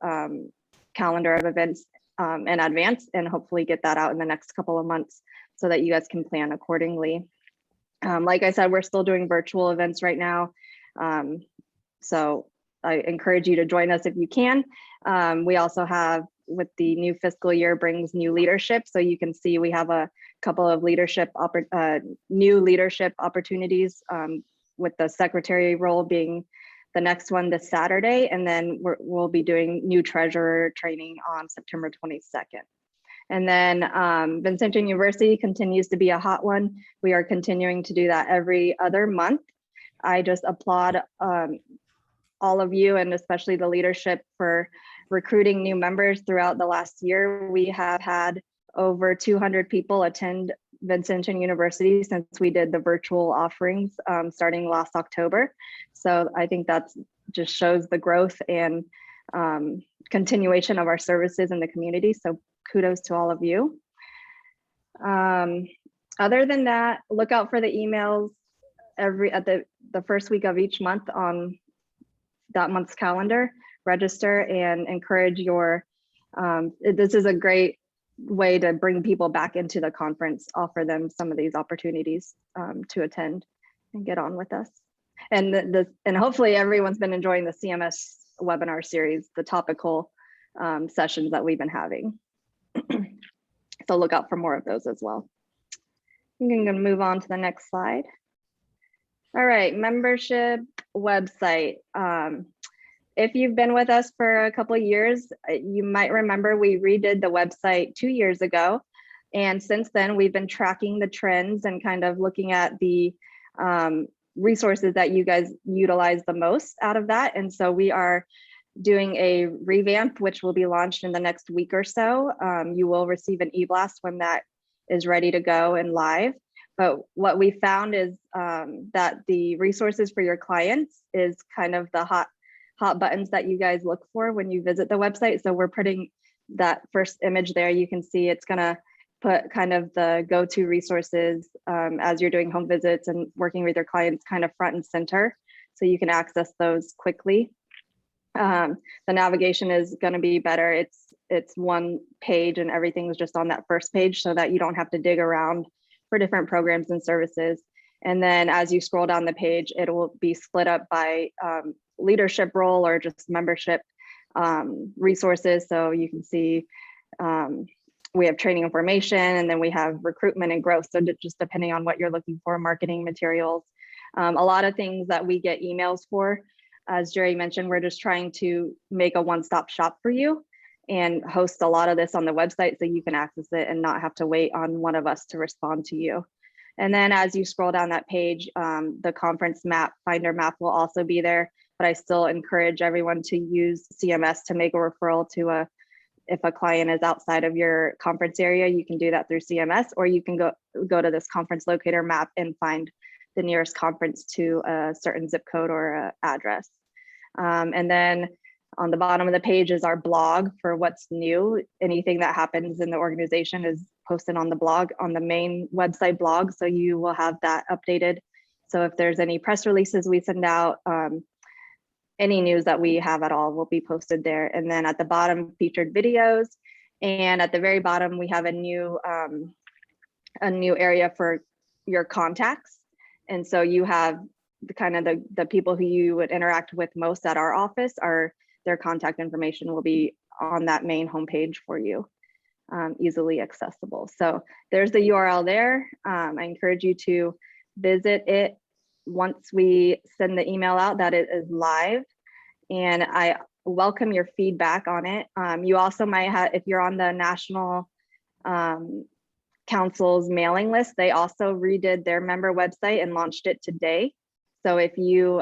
calendar of events in advance and hopefully get that out in the next couple of months so that you guys can plan accordingly. Like I said, we're still doing virtual events right now. So I encourage you to join us if you can. We also have, with the new fiscal year brings new leadership. So you can see we have a couple of new leadership opportunities, with the secretary role being the next one this Saturday. And then we'll be doing new treasurer training on September 22nd. And then Vincentian University continues to be a hot one. We are continuing to do that every other month. I just applaud all of you and especially the leadership for recruiting new members throughout the last year. We have had over 200 people attend Vincentian University since we did the virtual offerings starting last October. So I think that just shows the growth and continuation of our services in the community. So kudos to all of you. Other than that, look out for the emails at the first week of each month on that month's calendar, register and encourage your, this is a great way to bring people back into the conference, offer them some of these opportunities to attend and get on with us. And and hopefully everyone's been enjoying the CMS webinar series, the topical sessions that we've been having. So look out for more of those as well. I'm going to move on to the next slide. All right, membership website. If you've been with us for a couple of years, you might remember we redid the website 2 years ago. And since then, we've been tracking the trends and kind of looking at the resources that you guys utilize the most out of that. And so we are doing a revamp, which will be launched in the next week or so. You will receive an e-blast when that is ready to go and live. But what we found is that the resources for your clients is kind of the hot buttons that you guys look for when you visit the website. So we're putting that first image there. You can see it's gonna put kind of the go-to resources as you're doing home visits and working with your clients kind of front and center. So you can access those quickly. The navigation is gonna be better. It's one page and everything's just on that first page so that you don't have to dig around for different programs and services. And then as you scroll down the page, it will be split up by leadership role or just membership resources. So you can see we have training information, and then we have recruitment and growth. So just depending on what you're looking for, marketing materials, a lot of things that we get emails for. As Jerry mentioned, we're just trying to make a one-stop shop for you and host a lot of this on the website so you can access it and not have to wait on one of us to respond to you. And then as you scroll down that page, the conference map, finder map will also be there, but I still encourage everyone to use CMS to make a referral to if a client is outside of your conference area, you can do that through CMS, or you can go to this conference locator map and find the nearest conference to a certain zip code or address. And then on the bottom of the page is our blog for what's new. Anything that happens in the organization is posted on the blog, on the main website blog. So you will have that updated. So if there's any press releases we send out, any news that we have at all will be posted there. And then at the bottom, featured videos. And at the very bottom, we have a new area for your contacts. And so you have the kind of the people who you would interact with most at our office, their contact information will be on that main homepage for you, easily accessible. So there's the URL there. I encourage you to visit it once we send the email out that it is live, and I welcome your feedback on it. You also might have, if you're on the National Council's mailing list, they also redid their member website and launched it today. So if you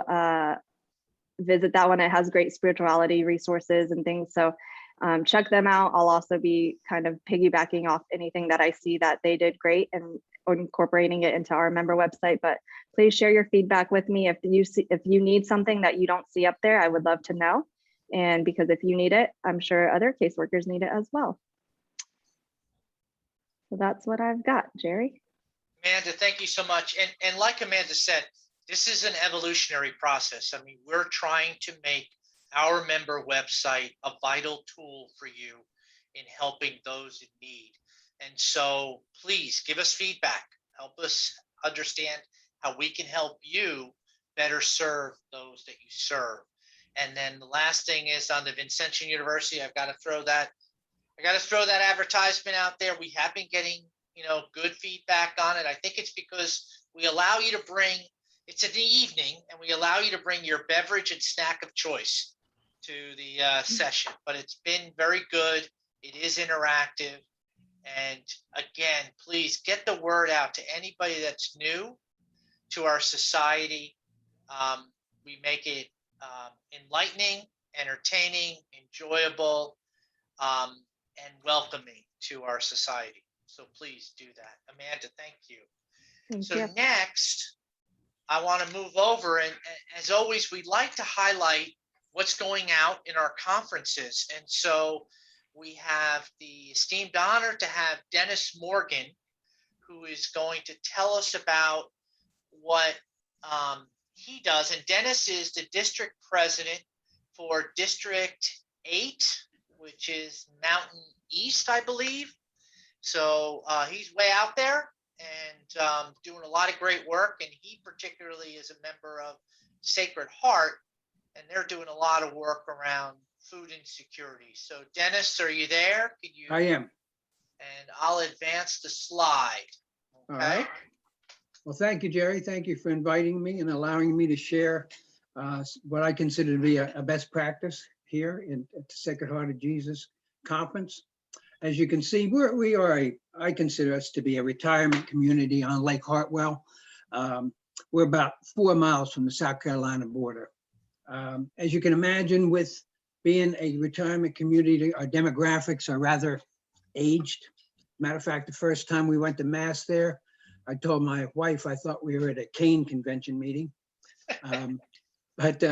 visit that one, it has great spirituality resources and things. So check them out. I'll also be kind of piggybacking off anything that I see that they did great and incorporating it into our member website. But please share your feedback with me. If you need something that you don't see up there, I would love to know. And because if you need it, I'm sure other caseworkers need it as well. So that's what I've got, Jerry. Amanda, thank you so much. And like Amanda said, this is an evolutionary process. I mean, we're trying to make our member website a vital tool for you in helping those in need. And so please give us feedback. Help us understand how we can help you better serve those that you serve. And then the last thing is on the Vincentian University, I've got to throw that advertisement out there. We have been getting, good feedback on it. I think it's because we allow you to bring, it's in the evening, and we allow you to bring your beverage and snack of choice to the session, but it's been very good. It is interactive. And again, please get the word out to anybody that's new to our society. We make it enlightening, entertaining, enjoyable, and welcoming to our society. So please do that. Amanda, thank you. Thank So you. next, I want to move over, and as always, we'd like to highlight what's going out in our conferences. And so we have the esteemed honor to have Dennis Morgan, who is going to tell us about what he does, and Dennis is the district president for District 8, which is Mountain East, I believe. So he's way out there and doing a lot of great work. And he particularly is a member of Sacred Heart, and they're doing a lot of work around food insecurity. So Dennis, are you there? Can you? I am. And I'll advance the slide. All Okay. right. Well, thank you, Jerry. Thank you for inviting me and allowing me to share what I consider to be a best practice here at the Sacred Heart of Jesus Conference. As you can see, I consider us to be a retirement community on Lake Hartwell. We're about 4 miles from the South Carolina border. As you can imagine, with being a retirement community, our demographics are rather aged. Matter of fact, the first time we went to Mass there, I told my wife I thought we were at a Kane convention meeting. But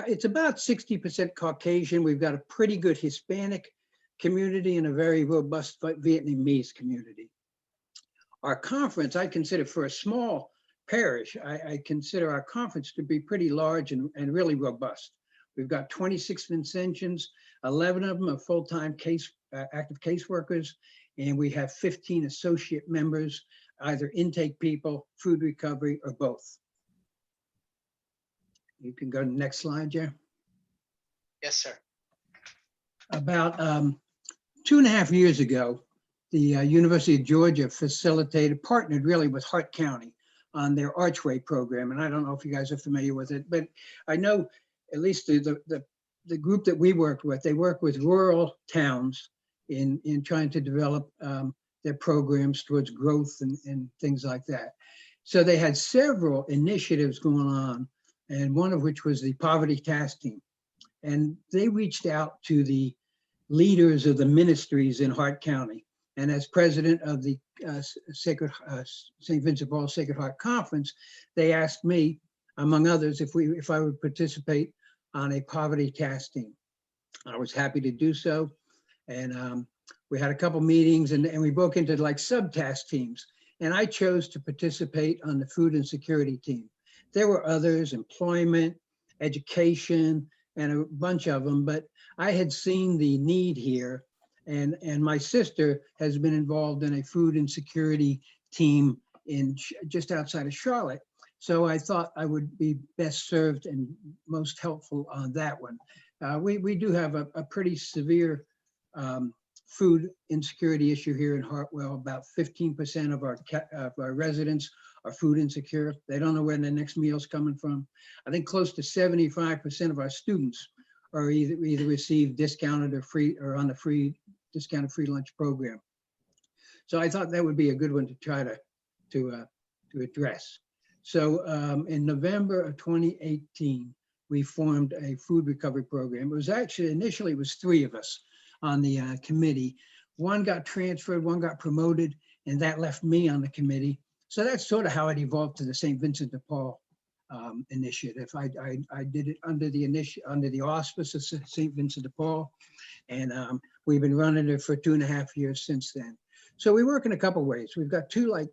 it's about 60% Caucasian. We've got a pretty good Hispanic community and a very robust Vietnamese community. Our conference, I consider for a small parish, I consider our conference to be pretty large and really robust. We've got 26 Vincentians, 11 of them are full-time active caseworkers, and we have 15 associate members, either intake people, food recovery, or both. You can go to the next slide, Jerry. Yes, sir. About 2.5 years ago, the University of Georgia partnered really with Hart County on their Archway program. And I don't know if you guys are familiar with it, but I know at least the group that we worked with, they work with rural towns in trying to develop their programs towards growth and things like that. So they had several initiatives going on, and one of which was the Poverty Task Team. And they reached out to the leaders of the ministries in Hart County. And as president of the St. Vincent Paul Sacred Heart Conference, they asked me, among others, if I would participate on a poverty task team. I was happy to do so. And we had a couple meetings and we broke into like sub-task teams. And I chose to participate on the food insecurity team. There were others, employment, education, and a bunch of them, but I had seen the need here. And my sister has been involved in a food insecurity team just outside of Charlotte. So I thought I would be best served and most helpful on that one. We do have a pretty severe food insecurity issue here in Hartwell. About 15% of our residents are food insecure. They don't know where their next meal's coming from. I think close to 75% of our students are either receive discounted or free or on the discounted free lunch program. So I thought that would be a good one to try to address. So in November of 2018, we formed a food recovery program. It was actually, initially it was 3 of us on the committee. One got transferred, one got promoted, and that left me on the committee. So that's sort of how it evolved to the St. Vincent de Paul initiative. I did it under the auspice of St. Vincent de Paul, and we've been running it for 2.5 years since then. So we work in a couple ways. We've got 2 like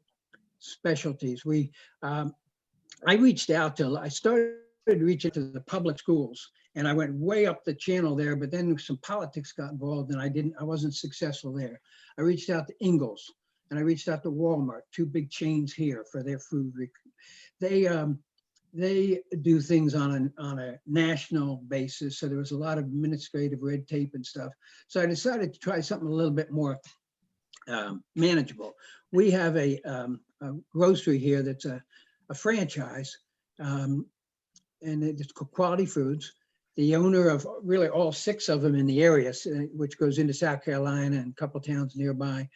specialties. I started reaching to the public schools, and I went way up the channel there, but then some politics got involved and I wasn't successful there. I reached out to Ingalls and I reached out to Walmart, 2 big chains here for their food. They do things on a national basis. So there was a lot of administrative red tape and stuff. So I decided to try something a little bit more manageable. We have a grocery here that's a franchise, and it's called Quality Foods. The owner of really all 6 of them in the area, which goes into South Carolina and a couple towns nearby,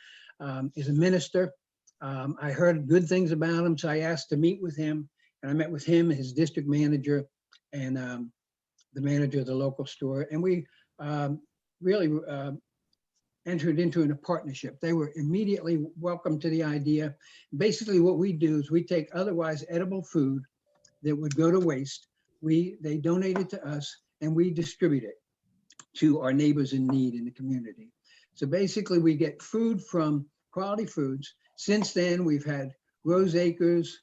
is a minister. I heard good things about him, so I asked to meet with him, and I met with him, his district manager, and the manager of the local store, and we really entered into a partnership. They were immediately welcome to the idea. Basically, what we do is we take otherwise edible food that would go to waste. They donate it to us, and we distribute it to our neighbors in need in the community. So basically, we get food from Quality Foods. Since then, we've had Rose Acres,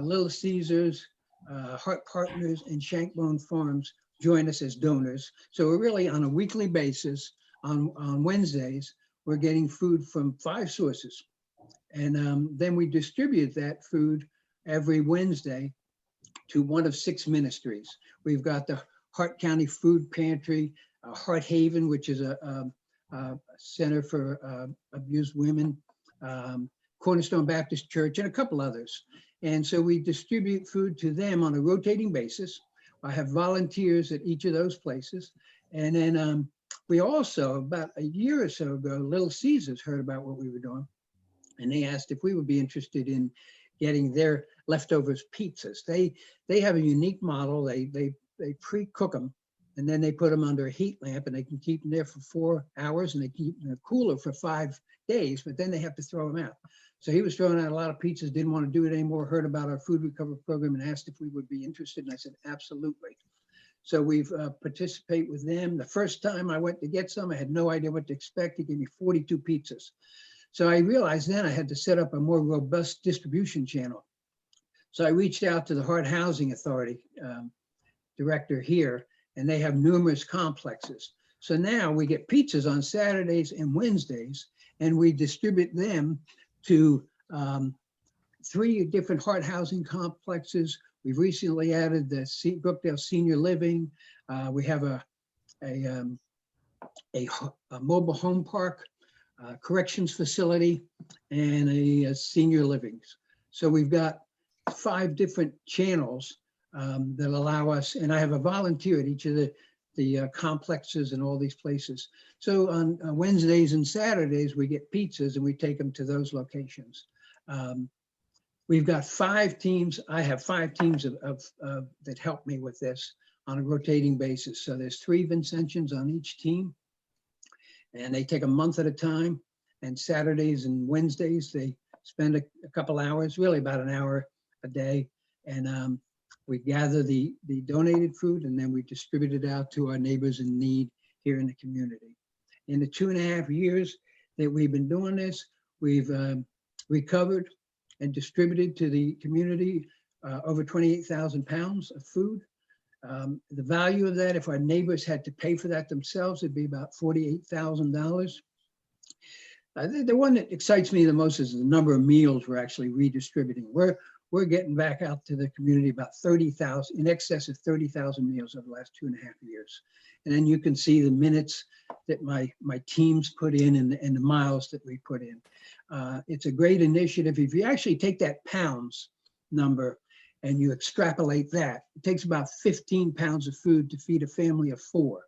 Little Caesars, Heart Partners, and Shankbone Farms join us as donors. So we're really on a weekly basis. On Wednesdays, we're getting food from 5 sources. And then we distribute that food every Wednesday to one of 6 ministries. We've got the Hart County Food Pantry, Heart Haven, which is a center for abused women, Cornerstone Baptist Church, and a couple others. And so we distribute food to them on a rotating basis. I have volunteers at each of those places. And then we also, about a year or so ago, Little Caesars heard about what we were doing. And they asked if we would be interested in getting their leftovers pizzas. They have a unique model. They pre-cook them, and then they put them under a heat lamp, and they can keep them there for 4 hours, and they keep them in a cooler for 5 days, but then they have to throw them out. So he was throwing out a lot of pizzas, didn't want to do it anymore, heard about our food recovery program and asked if we would be interested. And I said, absolutely. So we've participate with them. The first time I went to get some, I had no idea what to expect. He gave me 42 pizzas. So I realized then I had to set up a more robust distribution channel. So I reached out to the Hart Housing Authority director here, and they have numerous complexes. So now we get pizzas on Saturdays and Wednesdays, and we distribute them to 3 different Hart Housing complexes. We've recently added the Brookdale Senior Living. We have a mobile home park, corrections facility, and a senior livings. So we've got 5 different channels that allow us, and I have a volunteer at each of the complexes and all these places. So on Wednesdays and Saturdays, we get pizzas and we take them to those locations. We've got 5 teams. I have 5 teams that help me with this on a rotating basis. So there's 3 Vincentians on each team, and they take a month at a time. And Saturdays and Wednesdays, they spend a couple hours, really about an hour a day. And we gather the donated food, and then we distribute it out to our neighbors in need here in the community. In the 2.5 years that we've been doing this, we've recovered and distributed to the community over 28,000 pounds of food. The value of that, if our neighbors had to pay for that themselves, it'd be about $48,000. The one that excites me the most is the number of meals we're actually redistributing. We're getting back out to the community about 30,000, in excess of 30,000 meals over the last 2.5 years. And then you can see the minutes that my teams put in and the miles that we put in. It's a great initiative. If you actually take that pounds number and you extrapolate that, it takes about 15 pounds of food to feed a family of 4.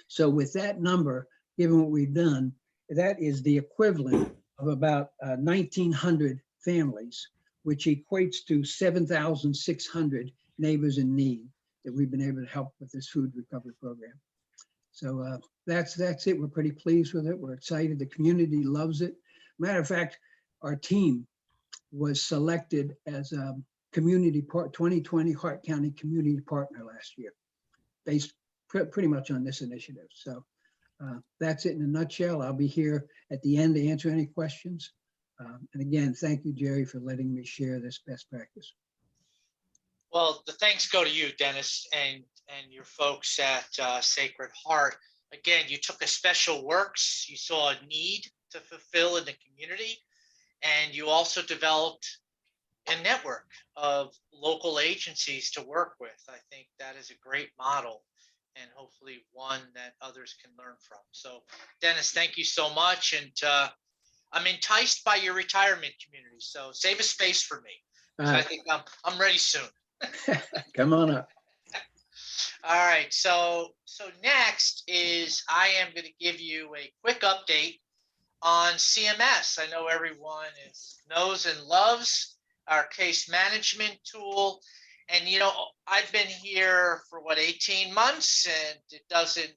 So with that number, given what we've done, that is the equivalent of about 1,900 families, which equates to 7,600 neighbors in need that we've been able to help with this food recovery program. So that's it. We're pretty pleased with it. We're excited. The community loves it. Matter of fact, our team was selected as a 2020 Hart County Community Partner last year, based pretty much on this initiative. So that's it in a nutshell. I'll be here at the end to answer any questions. And again, thank you, Jerry, for letting me share this best practice. Well, the thanks go to you, Dennis, and your folks at Sacred Heart. Again, you took a special works, you saw a need to fulfill in the community, and you also developed a network of local agencies to work with. I think that is a great model, and hopefully one that others can learn from. So, Dennis, thank you so much. And I'm enticed by your retirement community. So save a space for me. I think I'm ready soon. Come on up. All right. So next is I am going to give you a quick update on CMS. I know everyone knows and loves our case management tool. And, I've been here for 18 months, and it doesn't,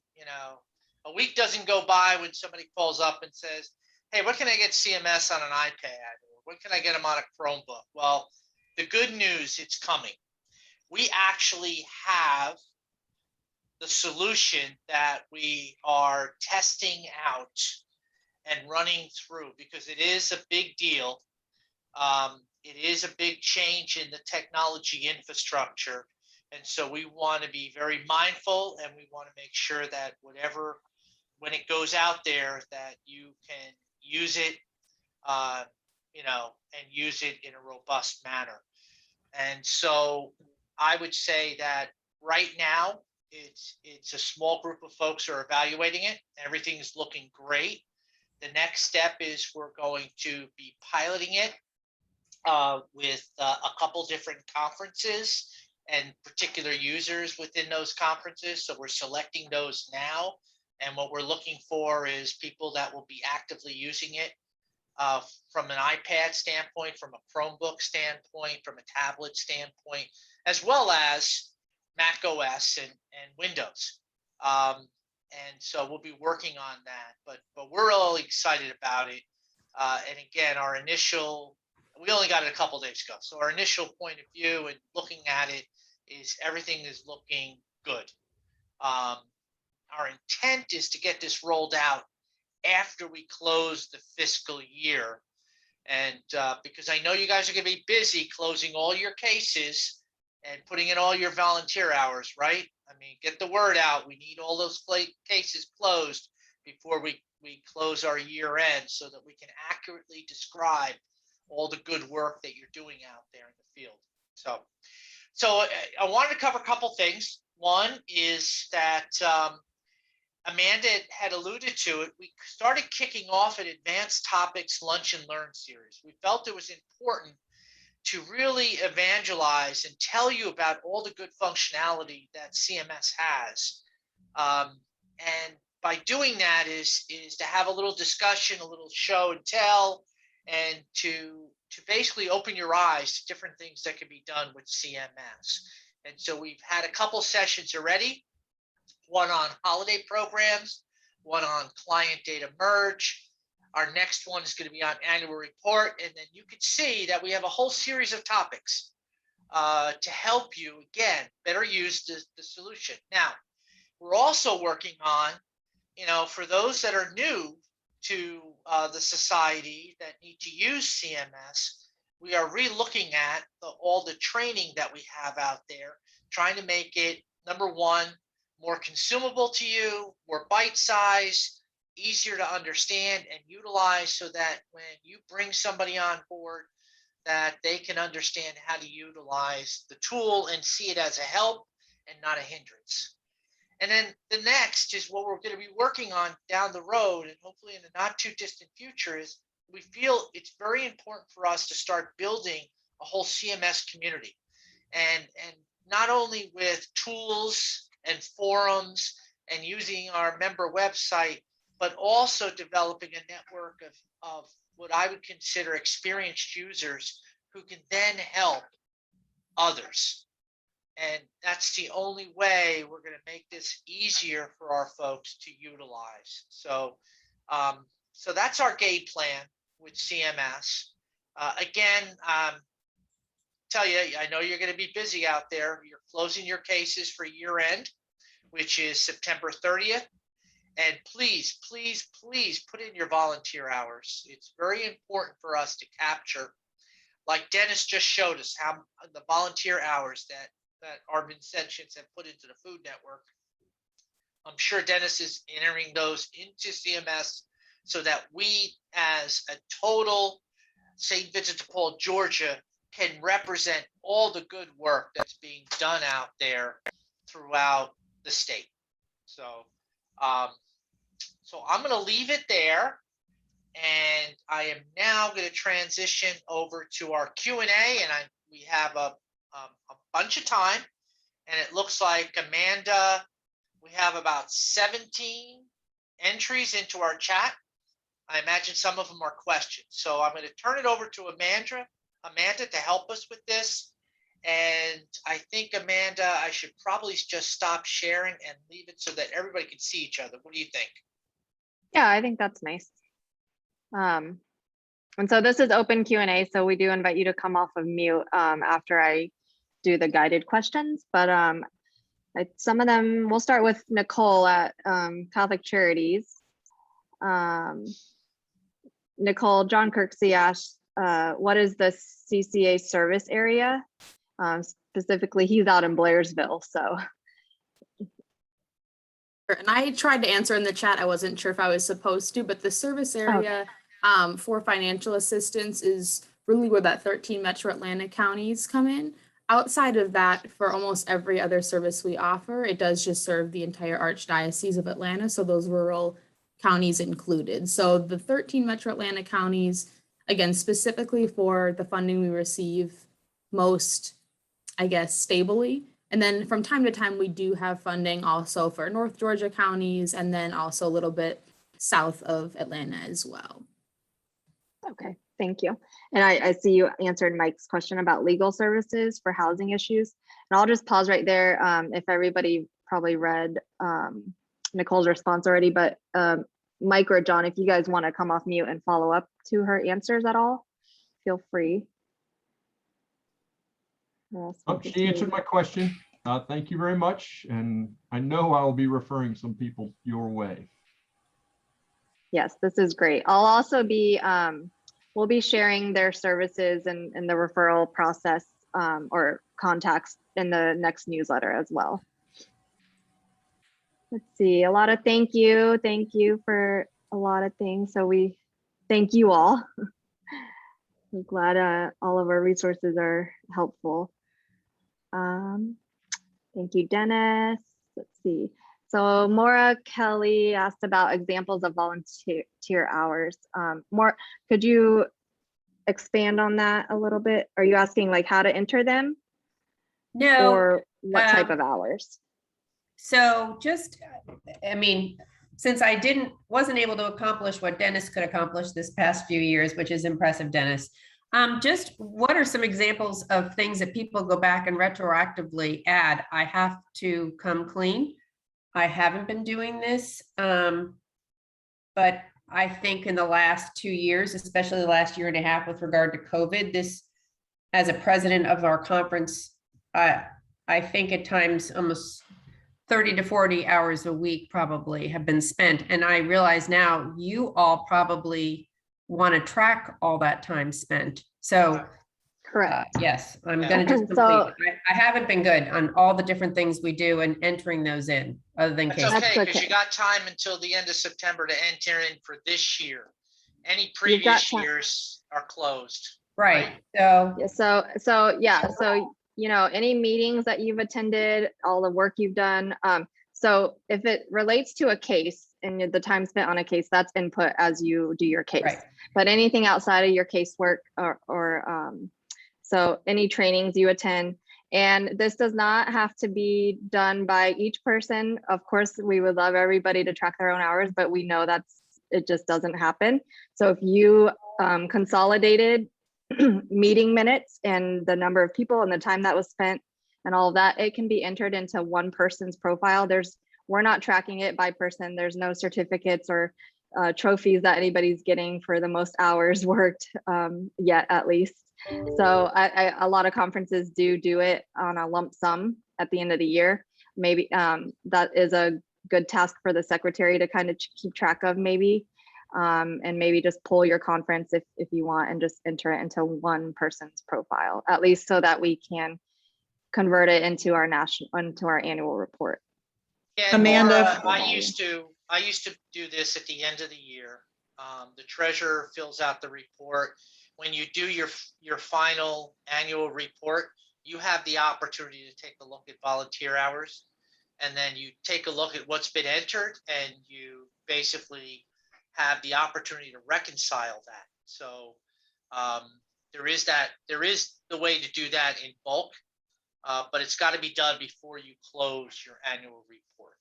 a week doesn't go by when somebody calls up and says, hey, what can I get CMS on an iPad? Or what can I get them on a Chromebook? Well, the good news, it's coming. We actually have the solution that we are testing out and running through, because it is a big deal. it is a big change in the technology infrastructure. And so we want to be very mindful, and we want to make sure that when it goes out there, that you can use it, and use it in a robust manner. And so I would say that right now it's a small group of folks who are evaluating it. Everything's looking great. The next step is we're going to be piloting it with a couple different conferences and particular users within those conferences. So we're selecting those now. And what we're looking for is people that will be actively using it from an iPad standpoint, from a Chromebook standpoint, from a tablet standpoint, as well as Mac OS and Windows. And so we'll be working on that, but we're all excited about it. And again, we only got it a couple days ago. So our initial point of view and looking at it is everything is looking good. Our intent is to get this rolled out after we close the fiscal year. And because I know you guys are going to be busy closing all your cases and putting in all your volunteer hours, right? I mean, get the word out. We need all those cases closed before we close our year end, so that we can accurately describe all the good work that you're doing out there in the field. So I wanted to cover a couple things. One is that Amanda had alluded to it. We started kicking off an advanced topics lunch and learn series. We felt it was important to really evangelize and tell you about all the good functionality that CMS has. And by doing that is to have a little discussion, a little show and tell, and to basically open your eyes to different things that can be done with CMS. And so we've had a couple sessions already, one on holiday programs, one on client data merge. Our next one is going to be on annual report. And then you can see that we have a whole series of topics to help you, again, better use the solution. Now, we're also working on, for those that are new to the society that need to use CMS, we are re-looking at all the training that we have out there, trying to make it, number one, more consumable to you, more bite-sized, easier to understand and utilize, so that when you bring somebody on board, that they can understand how to utilize the tool and see it as a help and not a hindrance. And then the next is what we're going to be working on down the road, and hopefully in the not too distant future, is we feel it's very important for us to start building a whole CMS community, and not only with tools and forums and using our member website, but also developing a network of what I would consider experienced users who can then help others. And that's the only way we're going to make this easier for our folks to utilize. So that's our game plan with CMS. Again, tell you, I know you're going to be busy out there. You're closing your cases for year end, which is September 30th. And please, please, please put in your volunteer hours. It's very important for us to capture, like Dennis just showed us, how the volunteer hours that our Vincentians have put into the Food Network. I'm sure Dennis is entering those into CMS so that we, as a total St. Vincent de Paul, Georgia, can represent all the good work that's being done out there throughout the state. So I'm going to leave it there, and I am now going to transition over to our Q&A, and we have a bunch of time, and it looks like Amanda, we have about 17 entries into our chat. I imagine some of them are questions. So I'm going to turn it over to Amanda to help us with this. And I think, Amanda, I should probably just stop sharing and leave it so that everybody can see each other. What do you think? Yeah, I think that's nice. And so this is open Q&A, so we do invite you to come off of mute after I do the guided questions. But some of them, we'll start with Nicole at Catholic Charities. Nicole, John Kirksey asked, what is the CCA service area? Specifically, he's out in Blairsville, so. And I tried to answer in the chat. I wasn't sure if I was supposed to, but the service area for financial assistance is really where that 13 Metro Atlanta counties come in. Outside of that, for almost every other service we offer, it does just serve the entire Archdiocese of Atlanta, so those rural counties included. So the 13 Metro Atlanta counties, again, specifically for the funding we receive most, I guess, stably. And then from time to time, we do have funding also for North Georgia counties, and then also a little bit south of Atlanta as well. Okay, thank you. And I see you answered Mike's question about legal services for housing issues. And I'll just pause right there. If everybody probably read Nicole's response already, but Mike or John, if you guys want to come off mute and follow up to her answers at all, feel free. She answered my question. Thank you very much. And I know I'll be referring some people your way. Yes, this is great. I'll also be, we'll be sharing their services and the referral process or contacts in the next newsletter as well. Let's see, a lot of thank you. Thank you for a lot of things. So we thank you all. I'm glad all of our resources are helpful. Thank you, Dennis. Let's see. So Maura Kelly asked about examples of volunteer hours. More, could you expand on that a little bit? Are you asking like how to enter them? No. Or what type of hours? So just, I mean, since I wasn't able to accomplish what Dennis could accomplish this past few years, which is impressive, Dennis. Just what are some examples of things that people go back and retroactively add? I have to come clean. I haven't been doing this, but I think in the last 2 years, especially the last year and a half with regard to COVID, this, as a president of our conference, I think at times almost 30 to 40 hours a week probably have been spent. And I realize now you all probably want to track all that time spent. So correct. Yes, I'm going to just complete. So, I haven't been good on all the different things we do and entering those in other than That's case. okay, because you got time until the end of September to enter in for this year. Any previous years are closed. Right. So you know, any meetings that you've attended, all the work you've done. So if it relates to a case and the time spent on a case, that's input as you do your case. Right. But anything outside of your casework so any trainings you attend, and this does not have to be done by each person. Of course, we would love everybody to track their own hours, but we know it just doesn't happen. So if you consolidated meeting minutes and the number of people and the time that was spent and all of that, it can be entered into one person's profile. We're not tracking it by person. There's no certificates or trophies that anybody's getting for the most hours worked yet, at least. So a lot of conferences do it on a lump sum at the end of the year. Maybe that is a good task for the secretary to kind of keep track of, maybe. And maybe just pull your conference if you want and just enter it into one person's profile, at least so that we can convert it into our annual report. Yeah, Amanda, Maura, I used to do this at the end of the year. The treasurer fills out the report. When you do your final annual report, you have the opportunity to take a look at volunteer hours, and then you take a look at what's been entered, and you basically have the opportunity to reconcile that. So there is the way to do that in bulk, but it's got to be done before you close your annual report.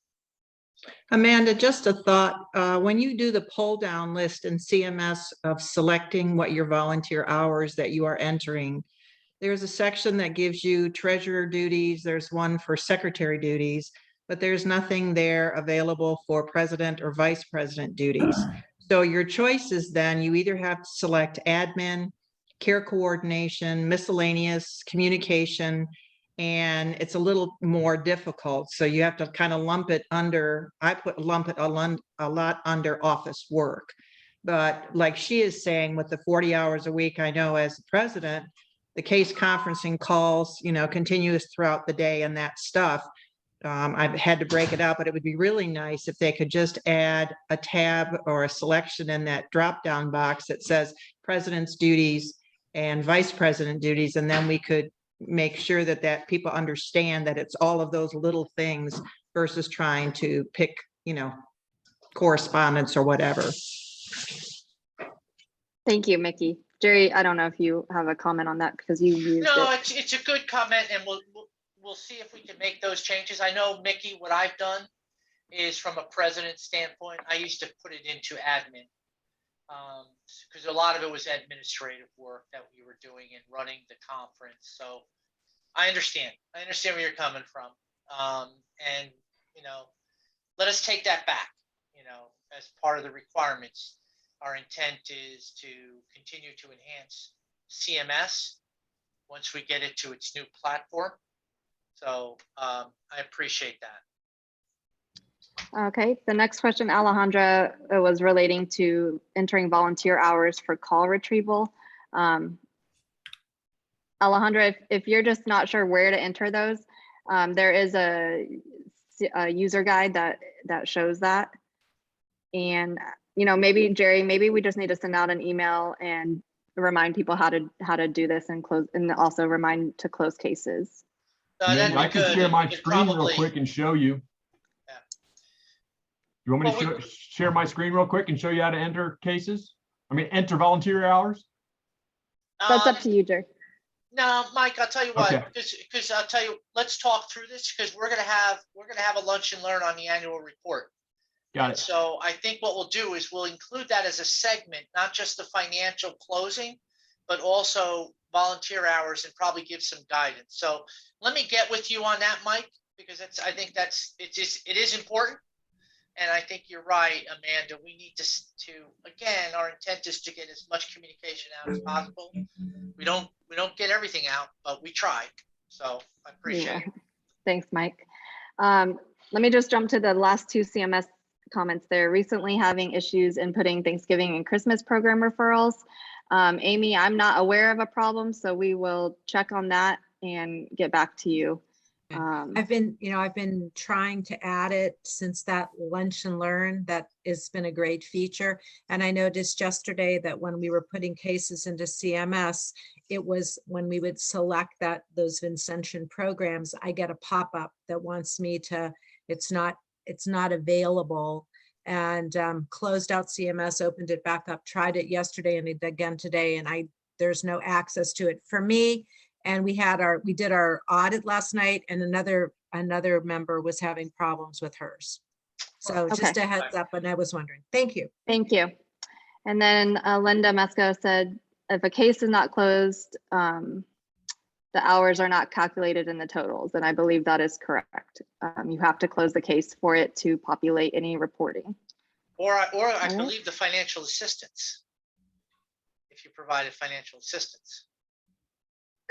Amanda, just a thought. When you do the pull down list in CMS of selecting what your volunteer hours that you are entering, there's a section that gives you treasurer duties. There's one for secretary duties, but there's nothing there available for president or vice president duties. So your choices then, you either have to select admin, care coordination, miscellaneous, communication, and it's a little more difficult. So you have to kind of lump it under, lump it a lot under office work. But like she is saying, with the 40 hours a week, I know as the president, the case conferencing calls, continuous throughout the day and that stuff. I've had to break it out, but it would be really nice if they could just add a tab or a selection in that drop-down box that says president's duties and vice president duties. And then we could make sure that people understand that it's all of those little things versus trying to pick, correspondence or whatever. Thank you, Mickey. Jerry, I don't know if you have a comment on that because you used No, it. it's a good comment, and we'll see if we can make those changes. I know, Mickey, what I've done is from a president standpoint, I used to put it into admin. Because a lot of it was administrative work that we were doing and running the conference. So I understand where you're coming from. And, let us take that back, as part of the requirements. Our intent is to continue to enhance CMS once we get it to its new platform. So I appreciate that. Okay, the next question, Alejandra, was relating to entering volunteer hours for call retrieval. Alejandra, if you're just not sure where to enter those, there is a user guide that shows that. And maybe Jerry, maybe we just need to send out an email and remind people how to do this and close, and also remind to close cases. That'd be I can good. share my We could screen real probably- quick and show you. Yeah. You want me to Well, share my screen real quick and show you how to enter cases? Enter volunteer hours? That's up to you, Jerry. No, Mike, I'll tell you what, Okay. because I'll tell you, let's talk through this because we're gonna have a lunch and learn on the annual report. Got it. So I think what we'll do is we'll include that as a segment, not just the financial closing, but also volunteer hours and probably give some guidance. So let me get with you on that, Mike, because I think it is important. And I think you're right, Amanda. We need to again, our intent is to get as much communication out as possible. We don't get everything out, but we try. So I appreciate it. Thanks, Mike. Let me just jump to the last two CMS comments there. Recently having issues inputting Thanksgiving and Christmas program referrals. Amy, I'm not aware of a problem, so we will check on that and get back to you. I've been trying to add it since that lunch and learn. That has been a great feature. And I noticed yesterday that when we were putting cases into CMS, it was when we would select those Vincentian programs, I get a pop-up that wants me to, it's not available, and closed out CMS, opened it back up, tried it yesterday and again today, and there's no access to it for me. And we did our audit last night, and another member was having problems with hers. So just a heads up, and I was wondering. Thank you. Thank you. And then Linda Mesco said, if a case is not closed, the hours are not calculated in the totals. And I believe that is correct. You have to close the case for it to populate any reporting. Or I believe the financial assistance, if you provided financial assistance.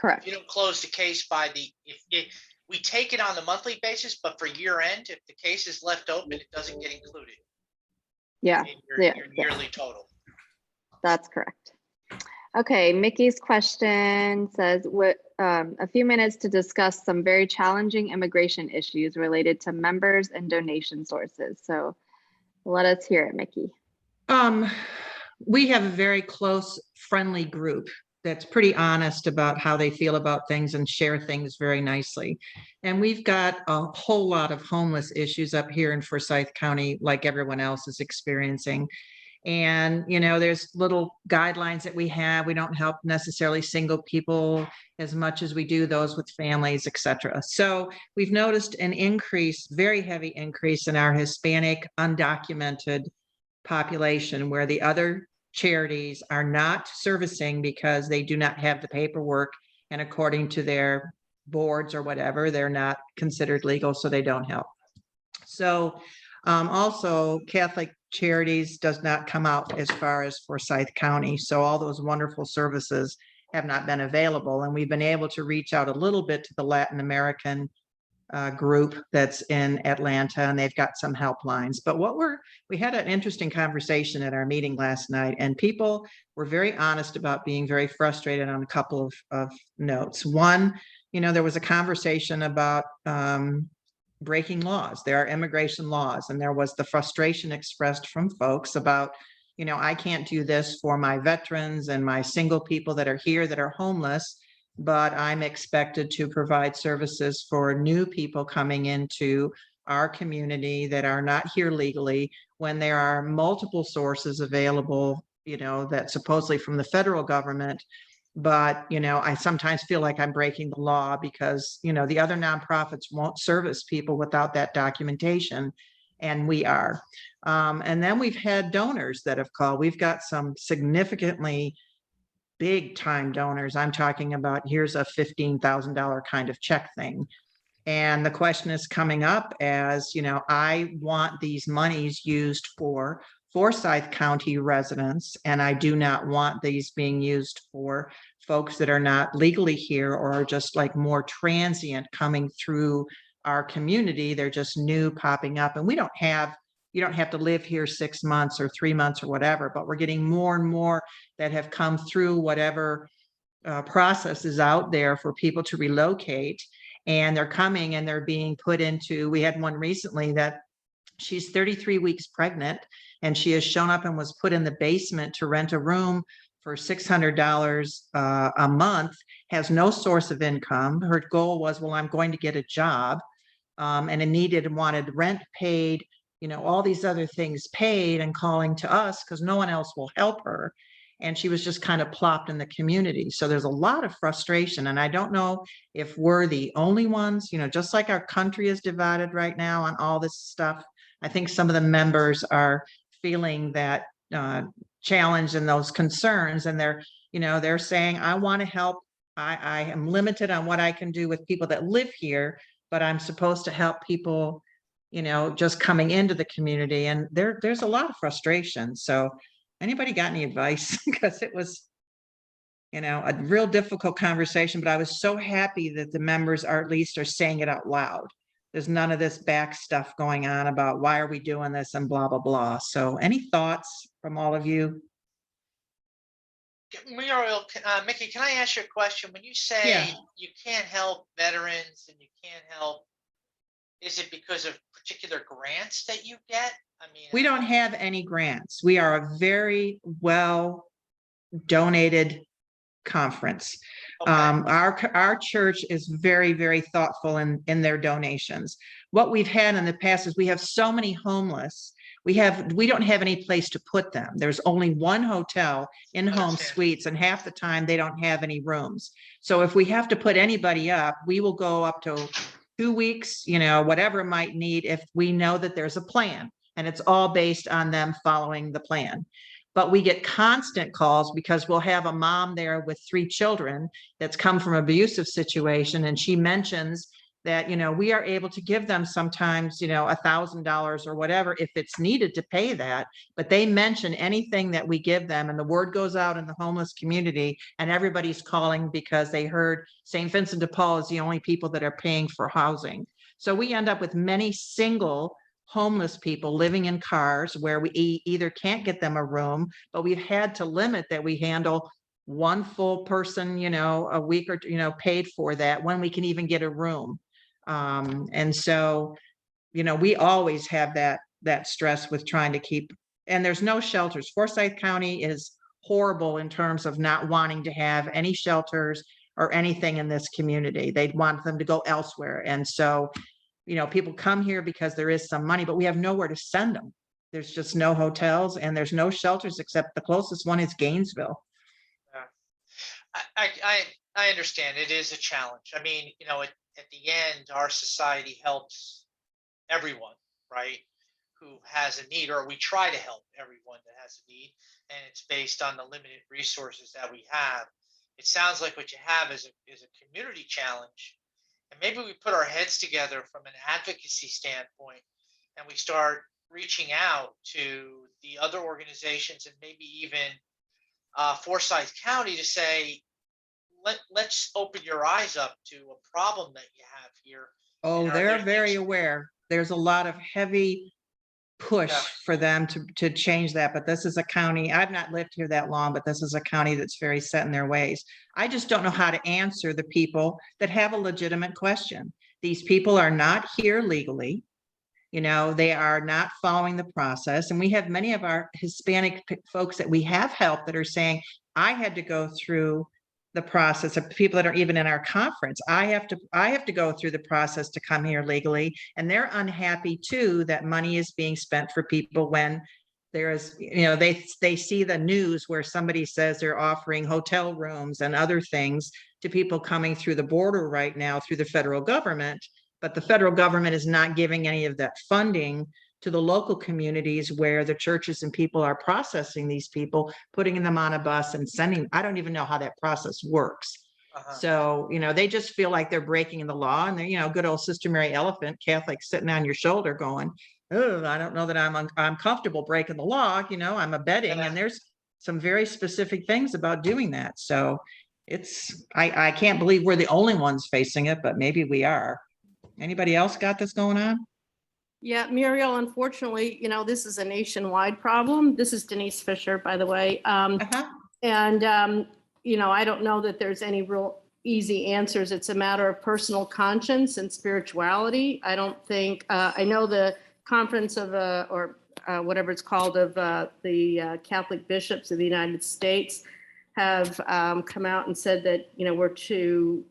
Correct. If you don't close the case if we take it on the monthly basis, but for year end, if the case is left open, it doesn't get included. Yeah. In your yearly total. That's correct. Okay, Mickey's question says, a few minutes to discuss some very challenging immigration issues related to members and donation sources. So let us hear it, Mickey. We have a very close, friendly group that's pretty honest about how they feel about things and share things very nicely. And we've got a whole lot of homeless issues up here in Forsyth County, like everyone else is experiencing. And, there's little guidelines that we have. We don't help necessarily single people as much as we do those with families, et cetera. So we've noticed an increase, very heavy increase in our Hispanic undocumented population, where the other charities are not servicing because they do not have the paperwork, and according to their boards or whatever, they're not considered legal, so they don't help. So also Catholic Charities does not come out as far as Forsyth County, so all those wonderful services have not been available. And we've been able to reach out a little bit to the Latin American group that's in Atlanta, and they've got some helplines. But we had an interesting conversation at our meeting last night, and people were very honest about being very frustrated on a couple of notes. One, there was a conversation about breaking laws. There are immigration laws, and there was the frustration expressed from folks about, I can't do this for my veterans and my single people that are here that are homeless, but I'm expected to provide services for new people coming into our community that are not here legally, when there are multiple sources available, that supposedly from the federal government. But, I sometimes feel like I'm breaking the law because, the other nonprofits won't service people without that documentation, and we are. And then we've had donors that have called. We've got some significantly big time donors. I'm talking about, here's a $15,000 kind of check thing. And the question is coming up as, I want these monies used for Forsyth County residents, and I do not want these being used for folks that are not legally here or are just like more transient coming through our community. They're just new popping up, and you don't have to live here 6 months or 3 months or whatever, but we're getting more and more that have come through whatever process is out there for people to relocate. And they're coming and they're being put into, we had one recently that she's 33 weeks pregnant, and she has shown up and was put in the basement to rent a room for $600 a month, has no source of income. Her goal was, well, I'm going to get a job, and needed and wanted rent paid, all these other things paid, and calling to us because no one else will help her. And she was just kind of plopped in the community. So there's a lot of frustration. And I don't know if we're the only ones, just like our country is divided right now on all this stuff. I think some of the members are feeling that challenge and those concerns. And they're saying, I want to help. I am limited on what I can do with people that live here, but I'm supposed to help people, just coming into the community. And there's a lot of frustration. So anybody got any advice? Because it was, a real difficult conversation, but I was so happy that the members are at least are saying it out loud. There's none of this back stuff going on about why are we doing this and blah, blah, blah. So any thoughts from all of you? Muriel, Mickey, can I ask you a question? When you say Yeah. you can't help veterans and you can't help, is it because of particular grants that you get? I mean, We don't have any grants. We are a very well donated conference. okay. Our church is very, very thoughtful in their donations. What we've had in the past is we have so many homeless. We don't have any place to put them. There's only one hotel in-home Understand. suites, and half the time they don't have any rooms. So if we have to put anybody up, we will go up to 2 weeks, whatever it might need, if we know that there's a plan, and it's all based on them following the plan. But we get constant calls because we'll have a mom there with 3 children that's come from an abusive situation. And she mentions that, we are able to give them sometimes, $1,000 or whatever, if it's needed to pay that. But they mention anything that we give them, and the word goes out in the homeless community, and everybody's calling because they heard St. Vincent de Paul is the only people that are paying for housing. So we end up with many single homeless people living in cars where we either can't get them a room, but we've had to limit that we handle one full person, a week or paid for that when we can even get a room. And so, we always have that stress with trying to keep, and there's no shelters. Forsyth County is horrible in terms of not wanting to have any shelters or anything in this community. They'd want them to go elsewhere. And so, people come here because there is some money, but we have nowhere to send them. There's just no hotels and there's no shelters, except the closest one is Gainesville. I understand it is a challenge. I mean, at the end, our society helps everyone, right? Who has a need, or we try to help everyone that has a need, and it's based on the limited resources that we have. It sounds like what you have is a community challenge, and maybe we put our heads together from an advocacy standpoint, and we start reaching out to the other organizations and maybe even Forsyth County to say, let's open your eyes up to a problem that you have here Oh, are they're there very things- aware. There's a lot of heavy push Yeah. for them to change that. But this is a county, I've not lived here that long, but this is a county that's very set in their ways. I just don't know how to answer the people that have a legitimate question. These people are not here legally. You know, they are not following the process. And we have many of our Hispanic folks that we have helped that are saying, I had to go through the process of people that are even in our conference. I have to go through the process to come here legally. And they're unhappy too, that money is being spent for people when there is, you know, they see the news where somebody says they're offering hotel rooms and other things to people coming through the border right now through the federal government. But the federal government is not giving any of that funding to the local communities where the churches and people are processing these people, putting them on a bus and sending. I don't even know how that process works. So, you know, they just feel like they're breaking the law, and they're, you know, good old Sister Mary Elephant, Catholic, sitting on your shoulder going, oh, I don't know that I'm comfortable breaking the law. You know, I'm abetting, and there's some very specific things about doing that. So it's, I can't believe we're the only ones facing it, but maybe we are. Anybody else got this going on? Yeah, Muriel, unfortunately, you know, this is a nationwide problem. This is Denise Fisher, by the way. And, you know, I don't know that there's any real easy answers. It's a matter of personal conscience and spirituality. I don't think, I know the conference of, whatever it's called, of the Catholic bishops of the United States have come out and said that, you know, we're to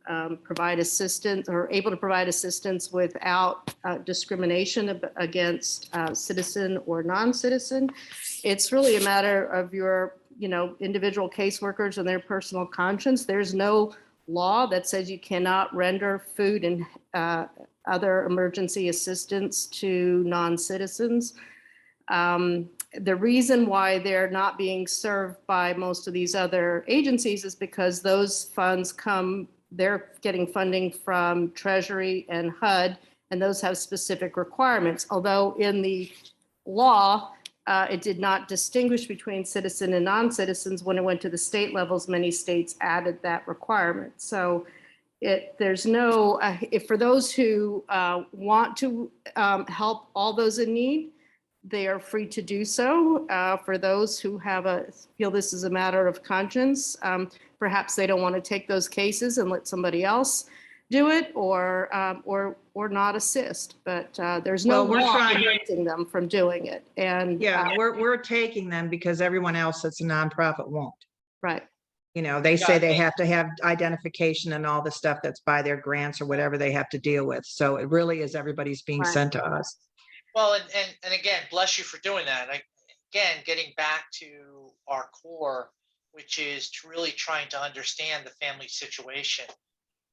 provide assistance, or able to provide assistance without discrimination against citizen or non-citizen. It's really a matter of your, you know, individual caseworkers and their personal conscience. There's no law that says you cannot render food and other emergency assistance to non-citizens. The reason why they're not being served by most of these other agencies is because those funds they're getting funding from Treasury and HUD, and those have specific requirements. Although in the law, it did not distinguish between citizen and non-citizens. When it went to the state levels, many states added that requirement. So there's no, for those who want to help all those in need, they are free to do so. For those who feel this is a matter of conscience, perhaps they don't want to take those cases and let somebody else do it, or not assist. But there's no law preventing them from doing it. And yeah, we're taking them because everyone else that's a nonprofit won't. Right. You know, they say they have to have identification and all the stuff that's by their grants or whatever they have to deal with. So it really is everybody's being sent to us. Well, and again, bless you for doing that. Again, getting back to our core, which is really trying to understand the family situation.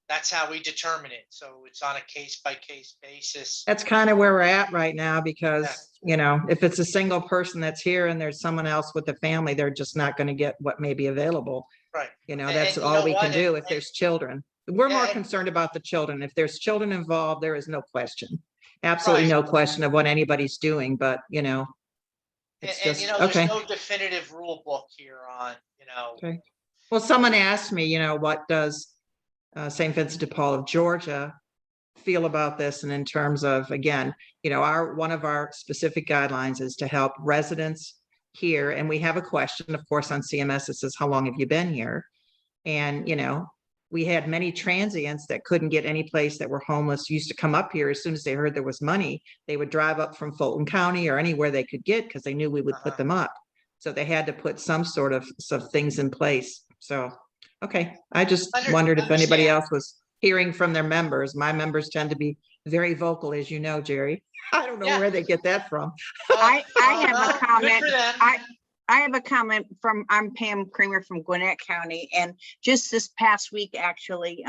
That's how we determine it. So it's on a case by case basis. That's kind of where we're at right now, because, you know, if it's a single person that's here and there's someone else with the family, they're just not going to get what may be available. Right. You know, that's and all we what? can do if there's children. We're more and- concerned about the children. If there's children involved, there is no question. Absolutely no question of what anybody's doing, but you know, it's just, you know, okay. there's no definitive rule book here on, you know. Okay. Well, someone asked me, you know, what does St. Vincent de Paul of Georgia feel about this? And in terms of, again, you know, one of our specific guidelines is to help residents here. And we have a question, of course, on CMS that says, how long have you been here? And, you know, we had many transients that couldn't get any place, that were homeless, used to come up here as soon as they heard there was money. They would drive up from Fulton County or anywhere they could get, because they knew we would put them up. So they had to put some sort of things in place. So, okay. I just wondered if anybody else was hearing from their members. My members tend to be very vocal, as you know, Jerry. I don't know where they get that from. I have a comment. I have a comment I'm Pam Kramer from Gwinnett County, and just this past week, actually,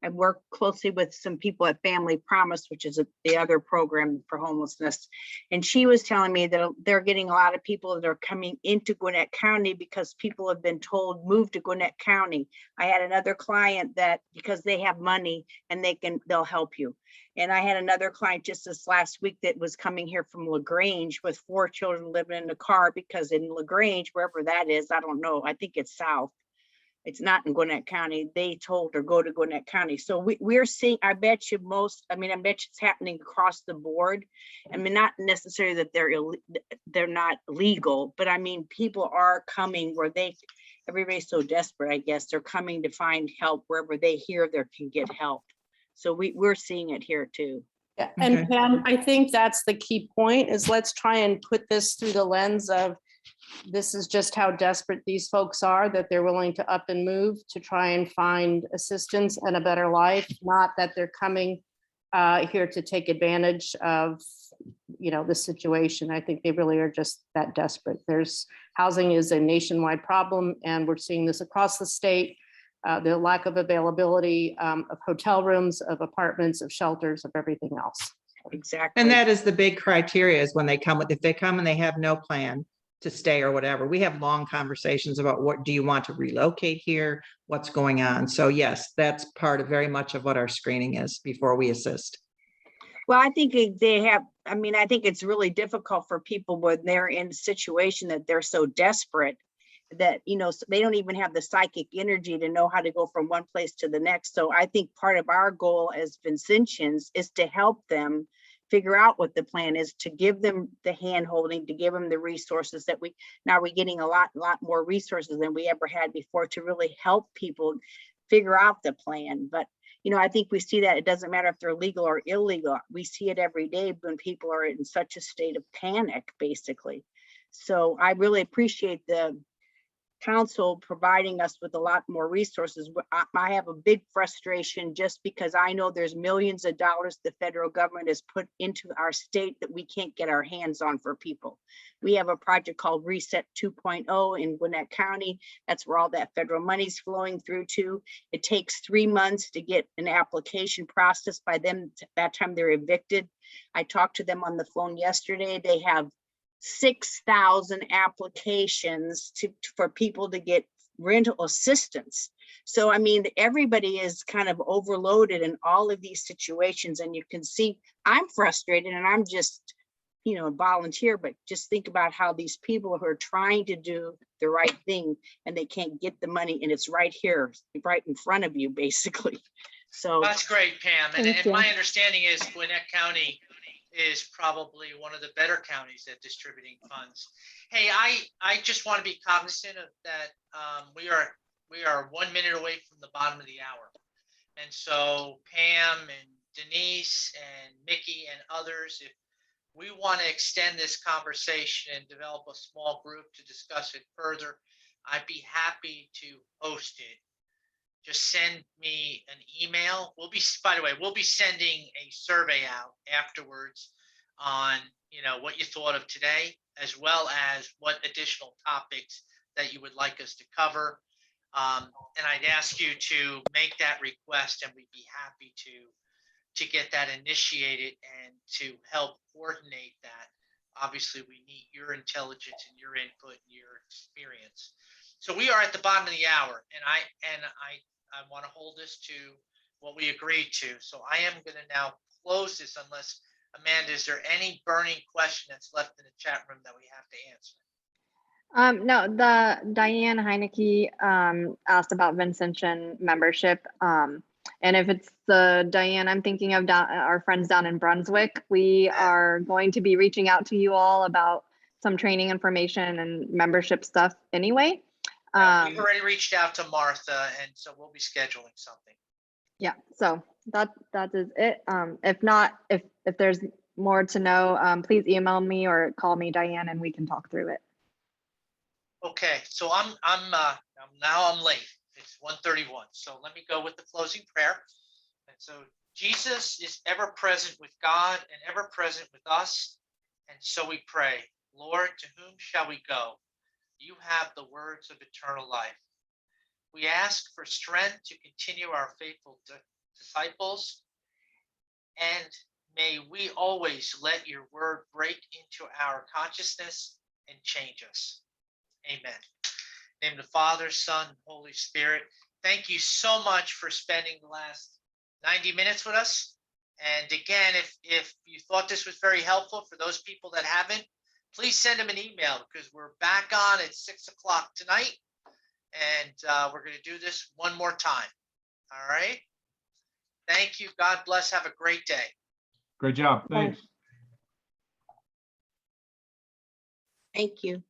I worked closely with some people at Family Promise, which is the other program for homelessness. And she was telling me that they're getting a lot of people that are coming into Gwinnett County because people have been told, move to Gwinnett County. I had another client that, because they have money and they'll help you. And I had another client just this last week that was coming here from LaGrange with 4 children living in the car, because in LaGrange, wherever that is, I don't know, I think it's south. it's not in Gwinnett County, they told her go to Gwinnett County. So we're seeing, I bet you I bet it's happening across the board. I mean, not necessarily that they're not legal, but I mean, people are coming where everybody's so desperate, I guess, they're coming to find help wherever they hear they can get help. So we're seeing it here too. Yeah, and Pam, I think that's the key point, is let's try and put this through the lens of, this is just how desperate these folks are, that they're willing to up and move to try and find assistance and a better life, not that they're coming here to take advantage of, the situation. I think they really are just that desperate. Housing is a nationwide problem, and we're seeing this across the state. The lack of availability of hotel rooms, of apartments, of shelters, of everything else. Exactly. And that is the big criteria, is when they come if they come and they have no plan to stay or whatever, we have long conversations about, what do you want to relocate here? What's going on? So yes, that's part of very much of what our screening is before we assist. Well, I think I think it's really difficult for people when they're in a situation that they're so desperate that, they don't even have the psychic energy to know how to go from one place to the next. So I think part of our goal as Vincentians is to help them figure out what the plan is, to give them the hand holding, to give them the resources that we're getting a lot more resources than we ever had before to really help people figure out the plan. But I think we see that it doesn't matter if they're legal or illegal. We see it every day when people are in such a state of panic, basically. So I really appreciate the council providing us with a lot more resources. I have a big frustration just because I know there's millions of dollars the federal government has put into our state that we can't get our hands on for people. We have a project called Reset 2.0 in Gwinnett County. That's where all that federal money's flowing through to. It takes 3 months to get an application processed by them. That time they're evicted. I talked to them on the phone yesterday. They have 6,000 applications for people to get rental assistance. So, I mean, everybody is kind of overloaded in all of these situations. And you can see I'm frustrated, and I'm just, volunteer, but just think about how these people who are trying to do the right thing and they can't get the money, and it's right here, right in front of you, basically. So that's great, Pam. And my understanding is Gwinnett County is probably one of the better counties at distributing funds. Hey, I just want to be cognizant of that. We are 1 minute away from the bottom of the hour. And so Pam and Denise and Mickey and others, if we want to extend this conversation and develop a small group to discuss it further, I'd be happy to host it. Just send me an email. By the way, we'll be sending a survey out afterwards on, what you thought of today, as well as what additional topics that you would like us to cover. And I'd ask you to make that request, and we'd be happy to get that initiated and to help coordinate that. Obviously, we need your intelligence and your input and your experience. So we are at the bottom of the hour, and I want to hold this to what we agreed to. So I am going to now close this, unless, Amanda, is there any burning question that's left in the chat room that we have to answer? No, the Diane Heineke asked about Vincentian membership. And if it's the Diane I'm thinking of, our friends down in Brunswick, we are going to be reaching out to you all about some training information and membership stuff anyway. We've already reached out to Martha, and so we'll be scheduling something. Yeah, so that is it. If not, if there's more to know, please email me or call me, Diane, and we can talk through it. Okay, so I'm late. It's 1:31. So let me go with the closing prayer. And so Jesus is ever present with God and ever present with us. And so we pray, Lord, to whom shall we go? You have the words of eternal life. We ask for strength to continue our faithful disciples, and may we always let your word break into our consciousness and change us. Amen. In the name of the Father, Son, and Holy Spirit. Thank you so much for spending the last 90 minutes with us. And again, if you thought this was very helpful, for those people that haven't, please send them an email, because we're back on at 6 o'clock tonight. And we're going to do this one more time. All right. Thank you. God bless. Have a great day. Great job. Thanks. Thank you.